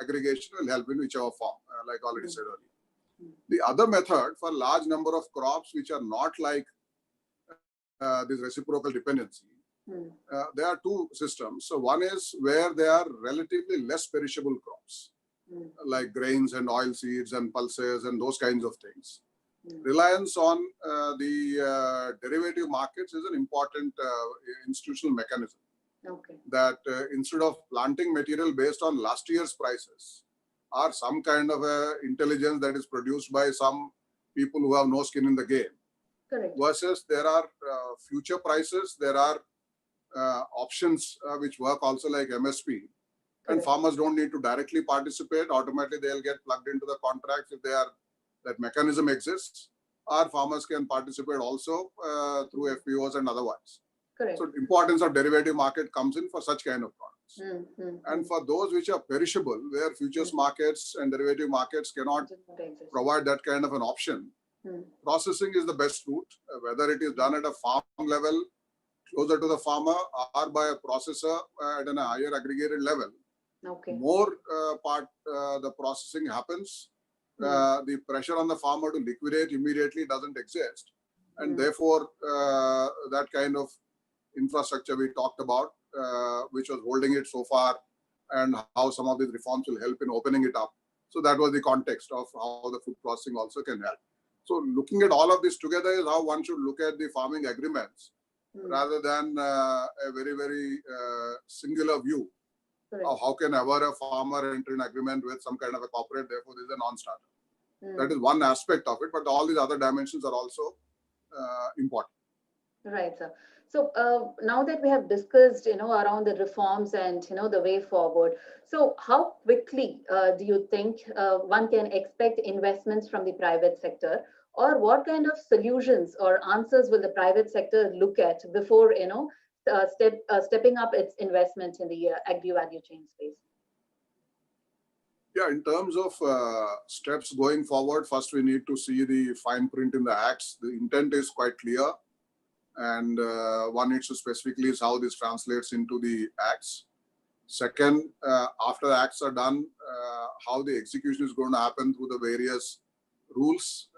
aggregation will help in whichever form, like already said earlier. The other method for large number of crops which are not like this reciprocal dependency, there are two systems. So one is where they are relatively less perishable crops, like grains and oil seeds and pulses and those kinds of things. Reliance on the derivative markets is an important institutional mechanism. Okay. That instead of planting material based on last year's prices, or some kind of intelligence that is produced by some people who have no skin in the game. Correct. Versus there are future prices, there are options which work also like MSP. Correct. And farmers don't need to directly participate. Automatically, they'll get plugged into the contracts if they are that mechanism exists. Or farmers can participate also through FPOs and otherwise. Correct. So importance of derivative market comes in for such kind of products. And for those which are perishable, where futures markets and derivative markets cannot provide that kind of an option, processing is the best route, whether it is done at a farm level, closer to the farmer, or by a processor at a higher aggregated level. Okay. More the processing happens, the pressure on the farmer to liquidate immediately doesn't exist. And therefore, that kind of infrastructure we talked about, which was holding it so far, and how some of these reforms will help in opening it up. So that was the context of how the food processing also can help. So looking at all of this together is how one should look at the farming agreements, rather than a very, very singular view of how can ever a farmer enter an agreement with some kind of a corporate, therefore this is a non-starter. That is one aspect of it, but all these other dimensions are also important. Right, sir. So now that we have discussed, around the reforms and, the way forward. So how quickly do you think one can expect investments from the private sector, or what kind of solutions or answers will the private sector look at before, stepping up its investment in the agri-value chain space? Yeah, in terms of steps going forward, first we need to see the fine print in the acts. The intent is quite clear. And one needs to specifically is how this translates into the acts. Second, after the acts are done, how the execution is going to happen through the various rules,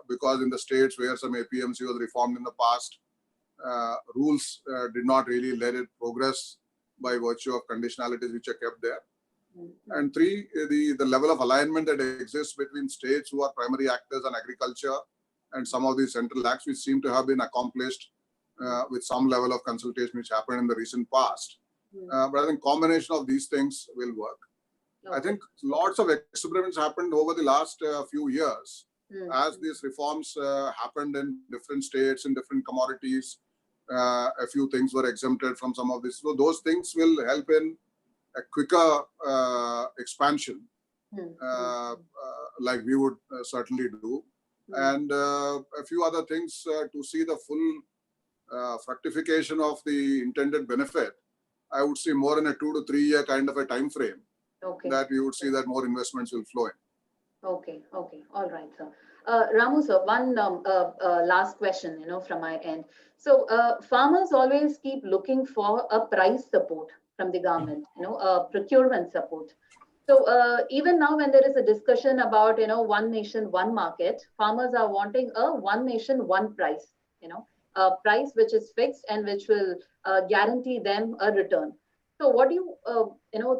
because in the states where some APMC was reformed in the past, rules did not really let it progress by virtue of conditionalities which are kept there. And three, the level of alignment that exists between states who are primary actors on agriculture and some of the central acts which seem to have been accomplished with some level of consultation which happened in the recent past. But I think combination of these things will work. I think lots of experiments happened over the last few years as these reforms happened in different states, in different commodities. A few things were exempted from some of this. So those things will help in a quicker expansion, like we would certainly do. And a few other things to see the full fructification of the intended benefit. I would see more in a 2 to 3 year kind of a time frame that we would see that more investments will flow in. Okay. All right, sir. Ramu, sir, one last question, from my end. So farmers always keep looking for a price support from the government, procurement support. So even now when there is a discussion about, one nation, one market, farmers are wanting a one nation, one price, a price which is fixed and which will guarantee them a return. So what do you,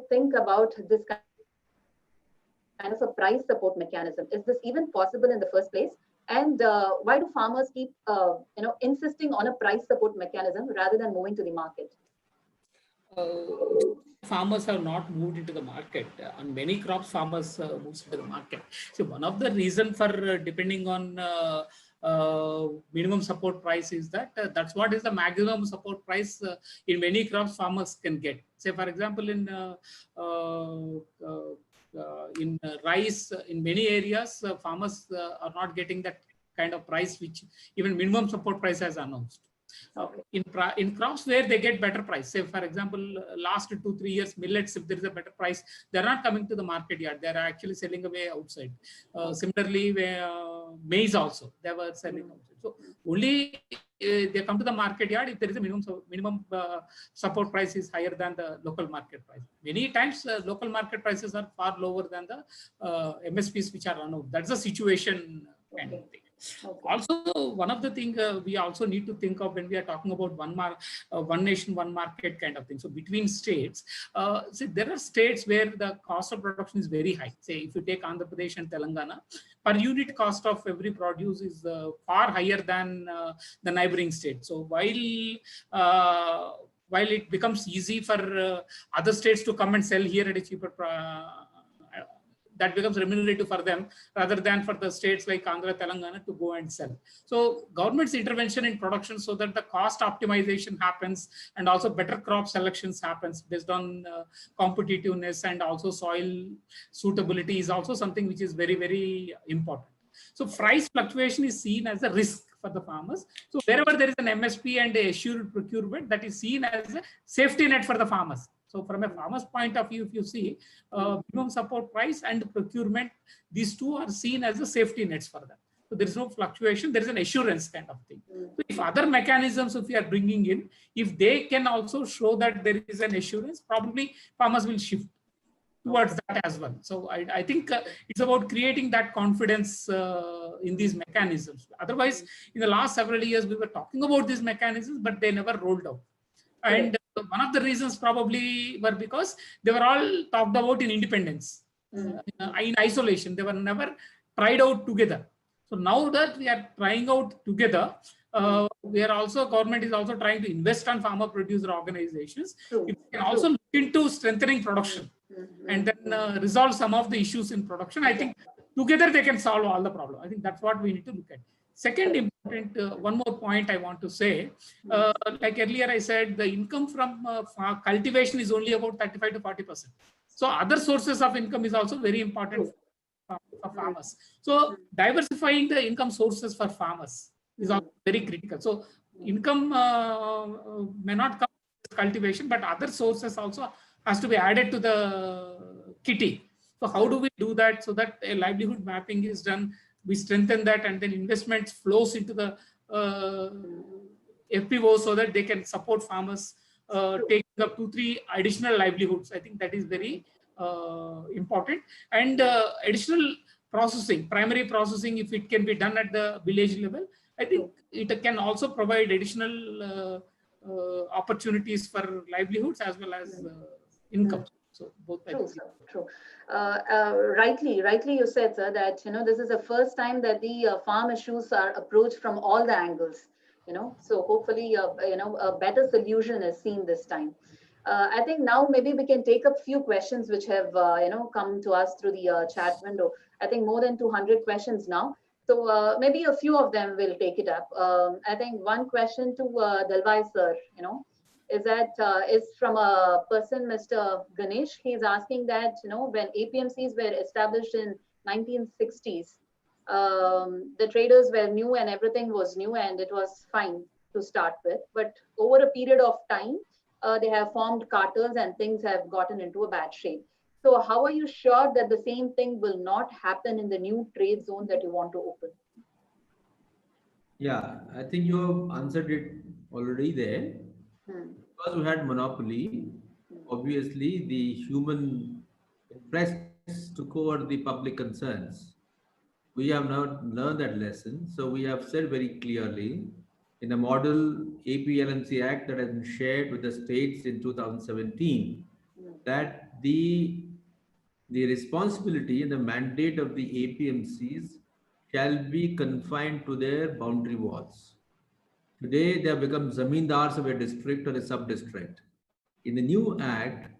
think about this kind of a price support mechanism? Is this even possible in the first place? And why do farmers keep, insisting on a price support mechanism rather than moving to the market? Farmers have not moved into the market. On many crops, farmers moves into the market. So one of the reason for depending on minimum support price is that that's what is the maximum support price in many crops farmers can get. Say for example, in rice, in many areas, farmers are not getting that kind of price which even minimum support price has announced. In crops where they get better price, say for example, last 2-3 years, millets, if there is a better price, they're not coming to the market yard. They're actually selling away outside. Similarly, maize also, they were selling outside. So only they come to the market yard if there is a minimum support price is higher than the local market price. Many times local market prices are far lower than the MSPs which are announced. That's the situation kind of thing. Also, one of the things we also need to think of when we are talking about one nation, one market kind of thing. So between states, so there are states where the cost of production is very high. Say if you take Andhra Pradesh and Telangana, per unit cost of every produce is far higher than the neighboring state. So while it becomes easy for other states to come and sell here at a cheaper that becomes remunerative for them rather than for the states like Andhra, Telangana to go and sell. So government's intervention in production so that the cost optimization happens and also better crop selections happens based on competitiveness and also soil suitability is also something which is very, very important. So price fluctuation is seen as a risk for the farmers. So wherever there is an MSP and a assured procurement, that is seen as a safety net for the farmers. So from a farmer's point of view, if you see minimum support price and procurement, these two are seen as the safety nets for them. So there is no fluctuation, there is an assurance kind of thing. So if other mechanisms, if we are bringing in, if they can also show that there is an assurance, probably farmers will shift towards that as well. So I think it's about creating that confidence in these mechanisms. Otherwise, in the last several years, we were talking about these mechanisms, but they never rolled out. And one of the reasons probably were because they were all talked about in independence, in isolation. They were never tried out together. So now that we are trying out together, we are also, government is also trying to invest on farmer producer organizations. It can also look into strengthening production and then resolve some of the issues in production. I think together they can solve all the problems. I think that's what we need to look at. Second important, one more point I want to say, like earlier I said, the income from cultivation is only about 35 to 40%. So other sources of income is also very important for farmers. So diversifying the income sources for farmers is also very critical. So income may not come from cultivation, but other sources also has to be added to the kitty. So how do we do that so that a livelihood mapping is done? We strengthen that and then investments flows into the FPO so that they can support farmers taking up 2-3 additional livelihoods. I think that is very important. And additional processing, primary processing, if it can be done at the village level, I think it can also provide additional opportunities for livelihoods as well as income. So both. True, sir. True. Rightly, you said, sir, that this is the first time that the farm issues are approached from all the angles. So hopefully, a better solution is seen this time. I think now maybe we can take up few questions which have come to us through the chat window. I think more than 200 questions now. So maybe a few of them will take it up. I think one question to Dalvai sir, is from a person, Mr. Ganesh. He's asking that, when APMCs were established in 1960s, the traders were new and everything was new and it was fine to start with. But over a period of time, they have formed cartels and things have gotten into a bad shape. So how are you sure that the same thing will not happen in the new trade zone that you want to open? Yeah, I think you have answered it already there. Because we had monopoly, obviously the human interests took over the public concerns. We have now learned that lesson. So we have said very clearly in the model APLMC Act that has been shared with the states in 2017 that the responsibility and the mandate of the APMCs shall be confined to their boundary walls. Today, they have become zamindars of a district or a sub-district. In the new act,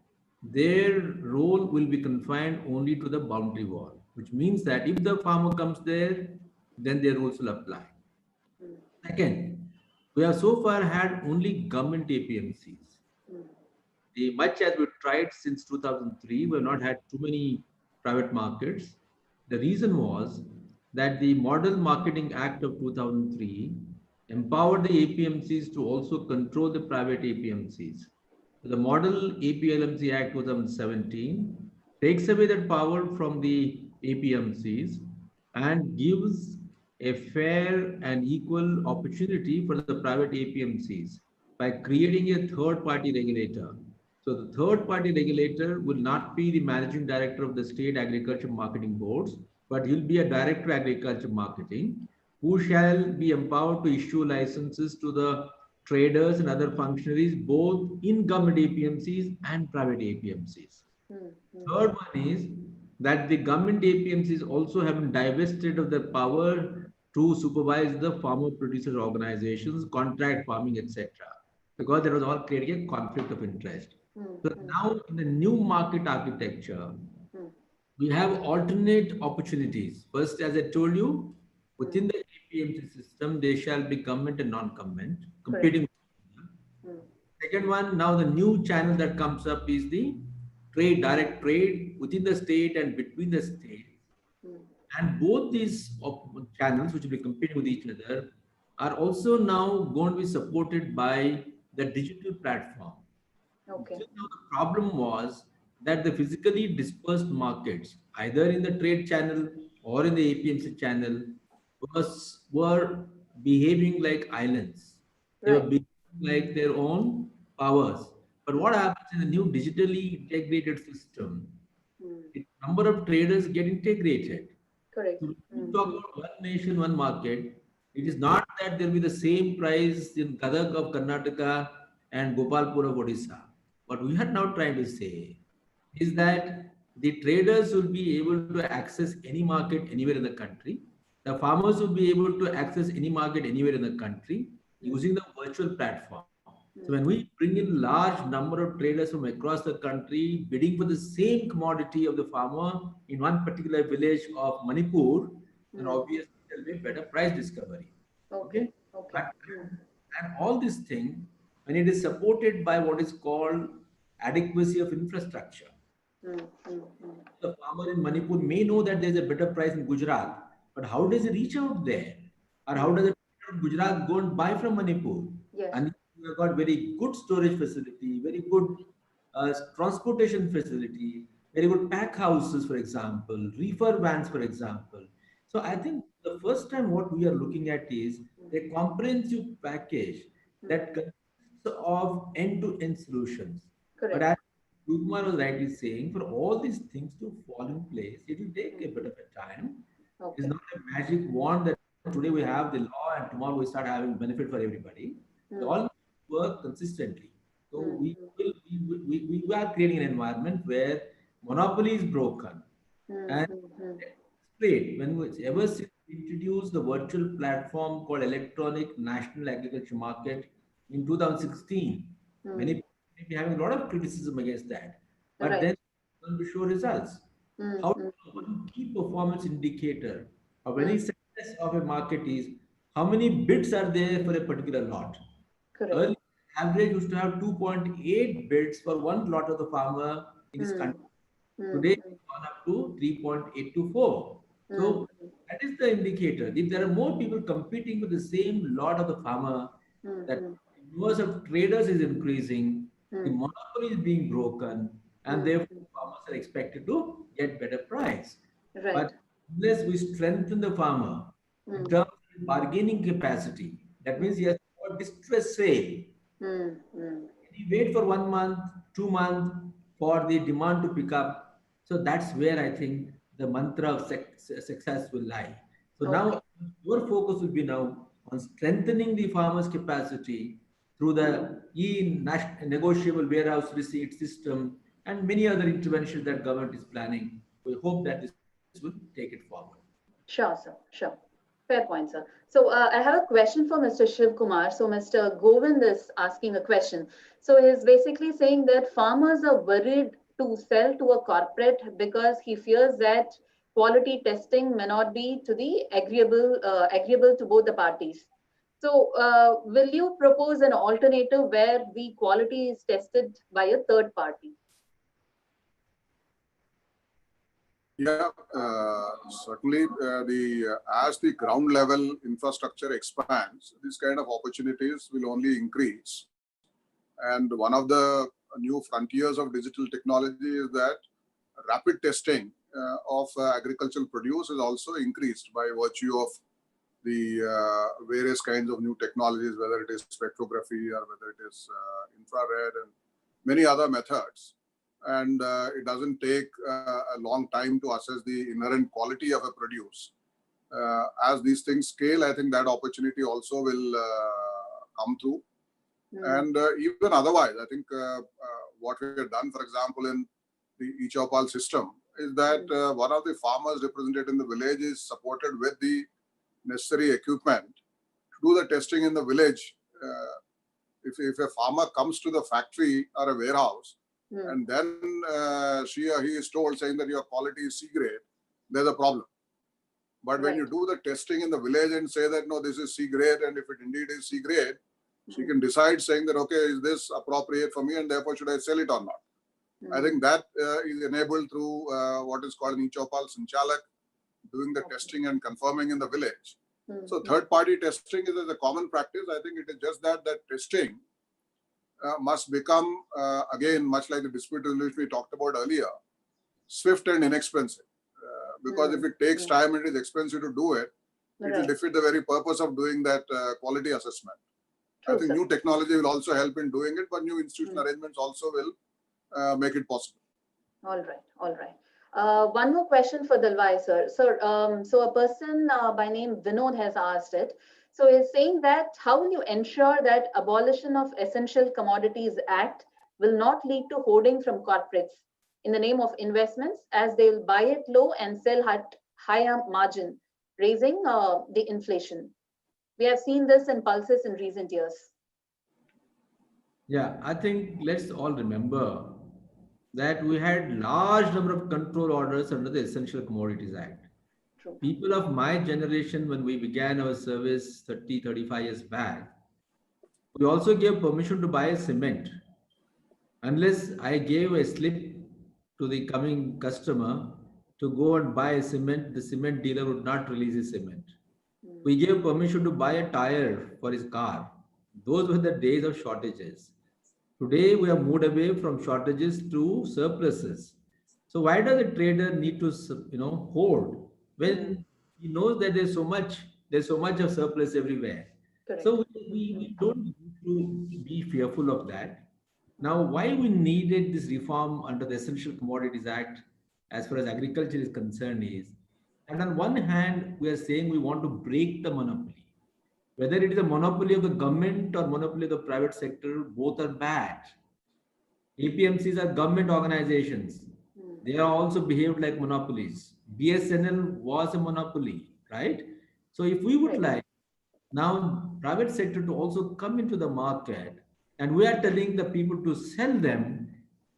their role will be confined only to the boundary wall, which means that if the farmer comes there, then their rules will apply. Second, we have so far had only government APMCs. Much as we've tried since 2003, we have not had too many private markets. The reason was that the Model Marketing Act of 2003 empowered the APMCs to also control the private APMCs. So the Model APLMC Act 2017 takes away that power from the APMCs and gives a fair and equal opportunity for the private APMCs by creating a third-party regulator. So the third-party regulator will not be the managing director of the state agriculture marketing boards, but he'll be a director of agriculture marketing who shall be empowered to issue licenses to the traders and other functionaries, both in government APMCs and private APMCs. Third one is that the government APMCs also have been divested of their power to supervise the farmer producer organizations, contract farming, etc. Because there was all creating a conflict of interest. So now in the new market architecture, we have alternate opportunities. First, as I told you, within the APMC system, they shall be government and non-government, competing. Second one, now the new channel that comes up is the trade, direct trade within the state and between the states. And both these channels, which will be competing with each other, are also now going to be supported by the digital platform. Okay. So now the problem was that the physically dispersed markets, either in the trade channel or in the APMC channel, were behaving like islands. They were behaving like their own powers. But what happens in the new digitally integrated system? The number of traders get integrated. Correct. So when we talk about one nation, one market, it is not that there will be the same price in Gadag of Karnataka and Gopalpur of Odisha. What we are now trying to say is that the traders will be able to access any market anywhere in the country. The farmers will be able to access any market anywhere in the country using the virtual platform. So when we bring in large number of traders from across the country bidding for the same commodity of the farmer in one particular village of Manipur, then obviously there will be better price discovery. Okay. And all this thing, when it is supported by what is called adequacy of infrastructure. The farmer in Manipur may know that there is a better price in Gujarat, but how does he reach out there? Or how does a Gujarat go and buy from Manipur? Yes. And you have got very good storage facility, very good transportation facility, very good pack houses, for example, reefer vans, for example. So I think the first time what we are looking at is a comprehensive package that consists of end-to-end solutions. Correct. But as Kumar was rightly saying, for all these things to fall in place, it will take a bit of a time. It's not a magic wand that today we have the law and tomorrow we start having benefit for everybody. They all work consistently. So we will be we are creating an environment where monopoly is broken. And straight, ever since we introduced the virtual platform called Electronic National Agriculture Market in 2016, many people may be having a lot of criticism against that. But Right. then we show results. How one key performance indicator of any success of a market is how many bids are there for a particular lot. Correct. Earlier, average used to have 2.8 bids for one lot of the farmer in this country. Today, it's gone up to 3.824. So that is the indicator. If there are more people competing for the same lot of the farmer, that universe of traders is increasing, the monopoly is being broken, and therefore farmers are expected to get better price. Right. But unless we strengthen the farmer in terms of bargaining capacity, that means he has got distress sale. He wait for 1 month, 2 months for the demand to pick up. So that's where I think the mantra of success will lie. So now your focus will be now on strengthening the farmer's capacity through the negotiable warehouse receipt system and many other interventions that government is planning. We hope that this will take it forward. Sure, sir. Sure. Fair point, sir. So I have a question for Mr. Shiv Kumar. So Mr. Govind is asking a question. So he's basically saying that farmers are worried to sell to a corporate because he fears that quality testing may not be to the agreeable to both the parties. So will you propose an alternative where the quality is tested by a third party? Yeah, certainly as the ground level infrastructure expands, these kind of opportunities will only increase. And one of the new frontiers of digital technology is that rapid testing of agricultural produce is also increased by virtue of the various kinds of new technologies, whether it is spectrography or whether it is infrared and many other methods. And it doesn't take a long time to assess the inherent quality of a produce. As these things scale, I think that opportunity also will come through. And even otherwise, I think what we have done, for example, in the e-Chopal system, is that one of the farmers represented in the village is supported with the necessary equipment to do the testing in the village. If a farmer comes to the factory or a warehouse, and then she or he is told saying that your quality is C grade, there's a problem. But when you do the testing in the village and say that no, this is C grade, and if it indeed is C grade, she can decide saying that okay, is this appropriate for me, and therefore should I sell it or not? I think that is enabled through what is called an e-Chopal Sanchalak, doing the testing and confirming in the village. So third-party testing is a common practice. I think it is just that testing must become, again, much like the dispute resolution we talked about earlier, swift and inexpensive. Because if it takes time and it is expensive to do it, it will defeat the very purpose of doing that quality assessment. I think new technology will also help in doing it, but new institutional arrangements also will make it possible. All right, all right. One more question for Dalwai, sir. So a person by name Vinod has asked it. So he's saying that how will you ensure that abolition of Essential Commodities Act will not lead to hoarding from corporates in the name of investments, as they'll buy it low and sell at higher margin, raising the inflation. We have seen this in pulses in recent years. Yeah, I think let's all remember that we had large number of control orders under the Essential Commodities Act. True. People of my generation, when we began our service 35 years back, we also gave permission to buy cement. Unless I gave a slip to the coming customer to go and buy cement, the cement dealer would not release his cement. We gave permission to buy a tire for his car. Those were the days of shortages. Today, we have moved away from shortages to surpluses. So why does a trader need to, hoard when he knows that there's so much of surplus everywhere? Correct. So we don't need to be fearful of that. Now, why we needed this reform under the Essential Commodities Act, as far as agriculture is concerned, is, and on one hand, we are saying we want to break the monopoly. Whether it is a monopoly of the government or monopoly of the private sector, both are bad. APMCs are government organizations. They are also behaved like monopolies. BSNL was a monopoly, right? So if we would like now private sector to also come into the market, and we are telling the people to sell them,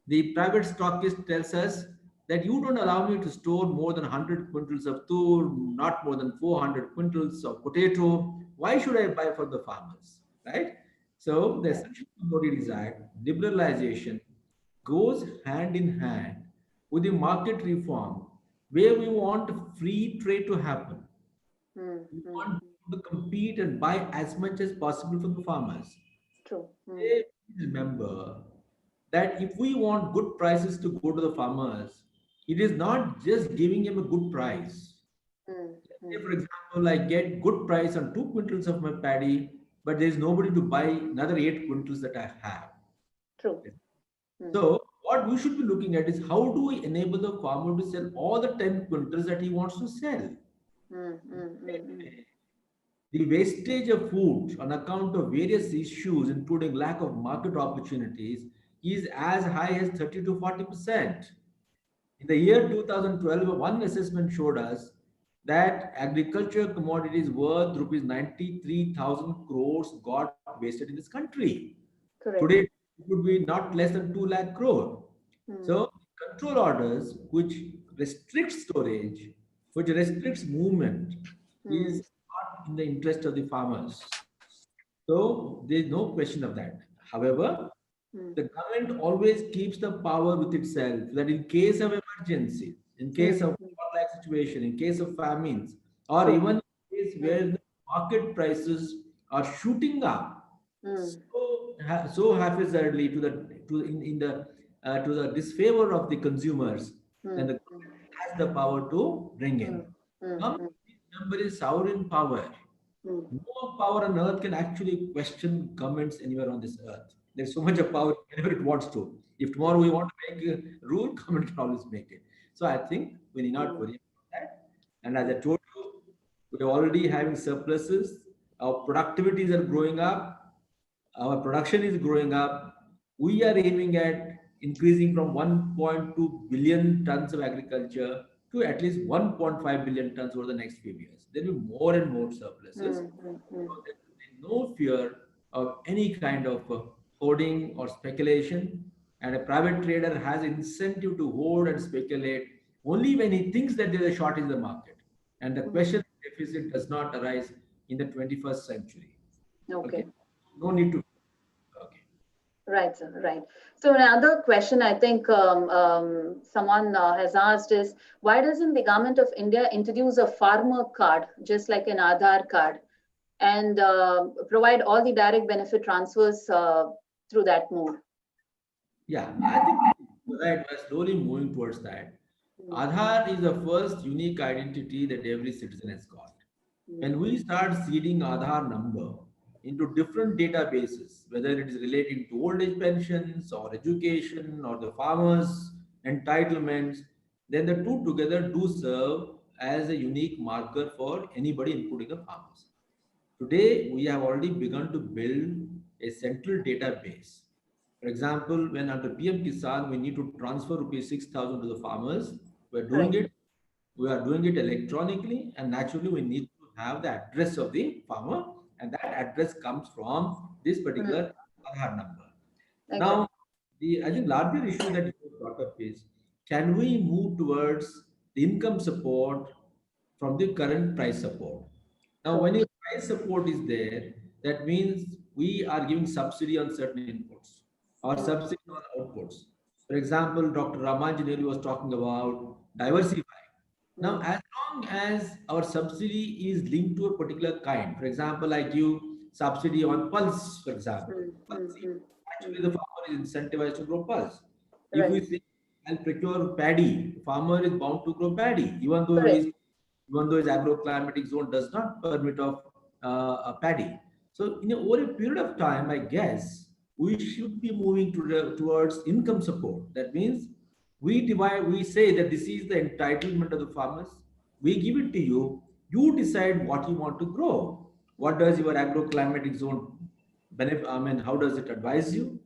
the private stockist tells us that you don't allow me to store more than 100 quintals of tur, not more than 400 quintals of potato. Why should I buy for the farmers, right? So the Essential Commodities Act, liberalization, goes hand in hand with the market reform, where we want free trade to happen. We want to compete and buy as much as possible from the farmers. True. They remember that if we want good prices to go to the farmers, it is not just giving them a good price. Say, for example, I get good price on 2 quintals of my paddy, but there is nobody to buy another 8 quintals that I have. True. So what we should be looking at is how do we enable the farmer to sell all the 10 quintals that he wants to sell? The wastage of food on account of various issues, including lack of market opportunities, is as high as 30 to 40%. In the year 2012, one assessment showed us that agriculture commodities worth rupees 93,000 crores got wasted in this country. Correct. Today, it would be not less than 2 lakh crore. So, control orders which restrict storage, which restricts movement, is not in the interest of the farmers. So, there is no question of that. However, the government always keeps the power with itself that in case of emergency, in case of war-like situation, in case of famines, or even in case where the market prices are shooting up so haphazardly to the to the disfavor of the consumers, then the government has the power to bring in. Number is sovereign power. No power on earth can actually question governments anywhere on this earth. There's so much of power whenever it wants to. If tomorrow we want to make a rule, government can always make it. So I think we need not worry about that. And as I told you, we're already having surpluses. Our productivities are growing up. Our production is growing up. We are aiming at increasing from 1.2 billion tons of agriculture to at least 1.5 billion tons over the next few years. There will be more and more surpluses. So there will be no fear of any kind of hoarding or speculation. And a private trader has incentive to hoard and speculate only when he thinks that there is a shortage in the market. And the question of deficit does not arise in the 21st century. Okay. No need to. Okay. Right, sir. Right. So another question I think someone has asked is, why doesn't the government of India introduce a farmer card, just like an Aadhaar card, and provide all the direct benefit transfers through that mode? Yeah, I think right, we're slowly moving towards that. Aadhaar is the first unique identity that every citizen has got. When we start seeding Aadhaar number into different databases, whether it is relating to old age pensions or education or the farmers' entitlements, then the two together do serve as a unique marker for anybody, including the farmers. Today, we have already begun to build a central database. For example, when under PM Kisan, we need to transfer rupees 6,000 to the farmers, we're doing it. We are doing it electronically, and naturally, we need to have the address of the farmer, and that address comes from this particular Aadhaar number. Now, I think larger issue that you brought up is, can we move towards the income support from the current price support? Now, when your price support is there, that means we are giving subsidy on certain inputs or subsidy on outputs. For example, Dr. Ramanjaneli was talking about diversifying. Now, as long as our subsidy is linked to a particular kind, for example, I give subsidy on pulse, for example. Actually, the farmer is incentivized to grow pulse. If we say I'll procure paddy, the farmer is bound to grow paddy, even though his agroclimatic zone does not permit of a paddy. So, over a period of time, I guess we should be moving towards income support. That means we say that this is the entitlement of the farmers. We give it to you. You decide what you want to grow. What does your agroclimatic zone benefit? I mean, how does it advise you?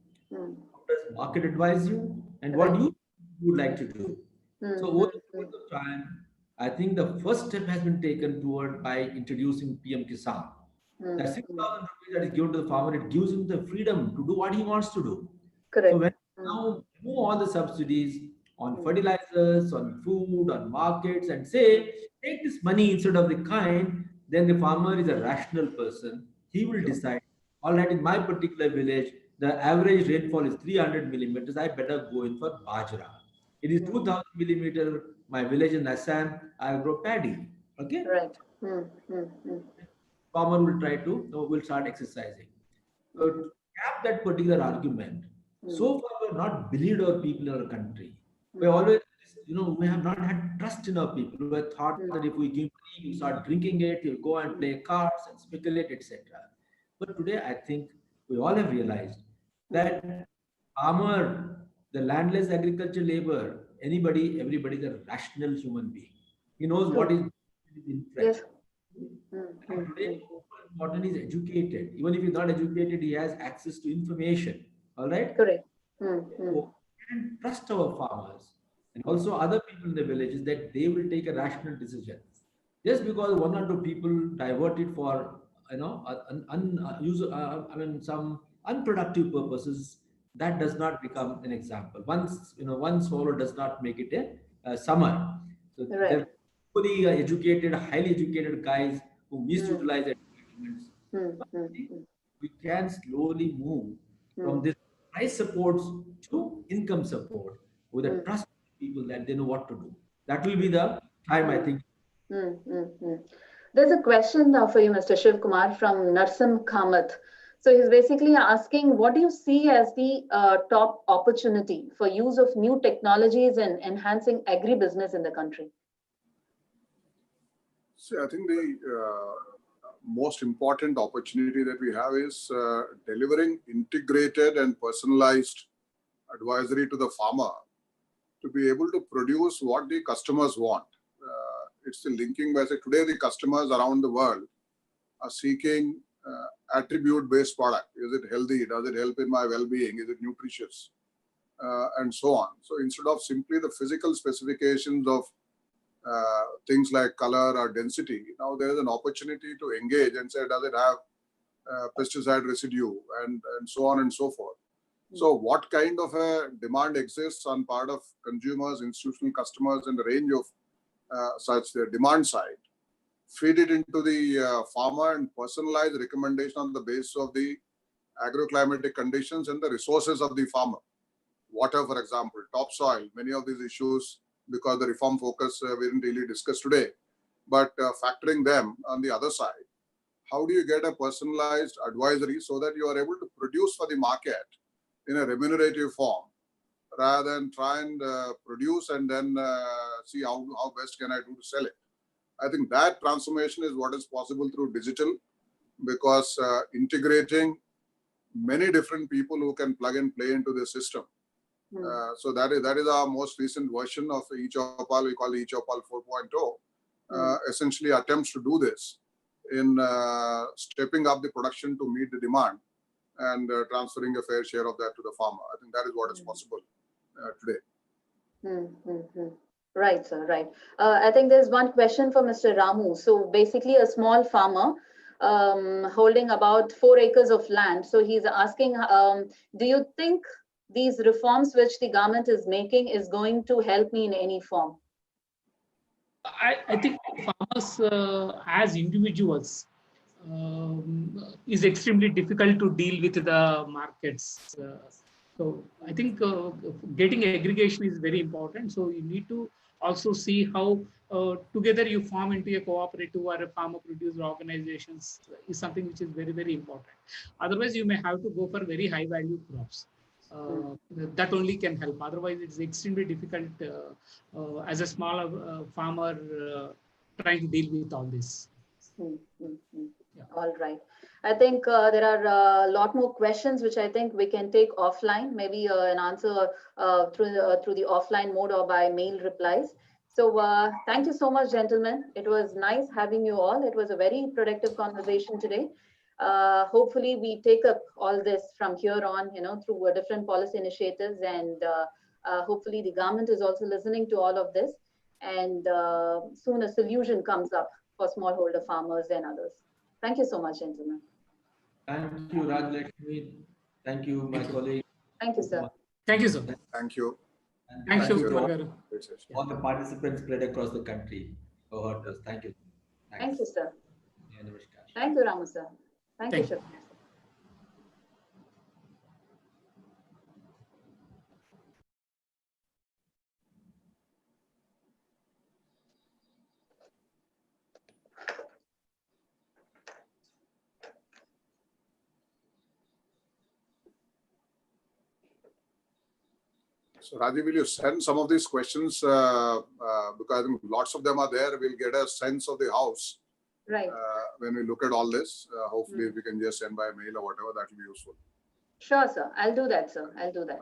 does market advise you, and what you would like to do. So over the course of time, I think the first step has been taken toward by introducing PM Kisan. That 6,000 rupees that is given to the farmer, it gives him the freedom to do what he wants to do. So when now move all the subsidies on fertilizers, on food, on markets, and say, take this money instead of the kind, then the farmer is a rational person. He will decide, all right, in my particular village, the average rainfall is 300 millimeters. I better go in for Bajra. It is 2000 millimeter, my village in Assam, I grow paddy. Okay? Right. Farmer will try to, will start exercising. So to cap that particular argument, so far we have not believed our people in our country. We always, we have not had trust in our people. We have thought that if we give money, you start drinking it, you'll go and play cards and speculate, etc. But today, I think we all have realized that farmer, the landless agriculture labor, everybody is a rational human being. He knows what is his interest. Today, important is educated. Even if he's not educated, he has access to information. All right. Correct. So, and trust our farmers and also other people in the villages that they will take a rational decision. Just because one or two people divert it for some unproductive purposes, that does not become an example. One swallow does not make it a summer. So there are educated, highly educated guys who misutilize their documents. We can slowly move from this price supports to income support with a trust of people that they know what to do. That will be the time, I think. There's a question now for you, Mr. Shiv Kumar, from Narsam Kamath. So he's basically asking, what do you see as the top opportunity for use of new technologies and enhancing agribusiness in the country? See, I think the most important opportunity that we have is delivering integrated and personalized advisory to the farmer to be able to produce what the customers want. It's the linking by, say, today the customers around the world are seeking attribute-based product. Is it healthy? Does it help in my well-being? Is it nutritious? And so on. So instead of simply the physical specifications of things like color or density, now there is an opportunity to engage and say, does it have pesticide residue and so on and so forth. So what kind of a demand exists on part of consumers, institutional customers, and the range of such the demand side, feed it into the farmer and personalize recommendation on the basis of the agroclimatic conditions and the resources of the farmer. Water, for example, topsoil, many of these issues, because the reform focus we didn't really discuss today, but factoring them on the other side, how do you get a personalized advisory so that you are able to produce for the market in a remunerative form, rather than try and produce and then see how best can I do to sell it. I think that transformation is what is possible through digital, because integrating many different people who can plug and play into the system. So that is our most recent version of eChopal. We call it eChopal 4.0. Essentially attempts to do this in stepping up the production to meet the demand and transferring a fair share of that to the farmer. I think that is what is possible today. Right, sir, right. I think there's one question for Mr. Ramu. So basically a small farmer holding about 4 acres of land. So he's asking, do you think these reforms which the government is making is going to help me in any form? I think farmers as individuals is extremely difficult to deal with the markets. So I think getting aggregation is very important. So you need to also see how together you form into a cooperative or a farmer producer organizations is something which is very, very important. Otherwise, you may have to go for very high value crops. That only can help. Otherwise, it's extremely difficult as a smaller farmer trying to deal with all this. Yeah. All right. I think there are a lot more questions which I think we can take offline, maybe an answer through the offline mode or by mail replies. So thank you so much, gentlemen. It was nice having you all. It was a very productive conversation today. hopefully we take up all this from here on, through different policy initiatives, and hopefully the government is also listening to all of this, and soon a solution comes up for smallholder farmers and others. Thank you so much, gentlemen. Thank you, Rajlakshmi. Thank you, my colleague. Thank you, sir. Thank you, sir. Thank you. And Thank you, to all, Garu. all the participants spread across the country who heard us. Thank you. Thanks. Thank you, sir. Yeah, namaskar. Thank you, Ramu, sir. Thank you, Thank you. Shukla. So Rajiv, will you send some of these questions because I think lots of them are there. We'll get a sense of the house. Right. When we look at all this, hopefully we can just send by mail or whatever, that will be useful. Sure, sir. I'll do that, sir. I'll do that.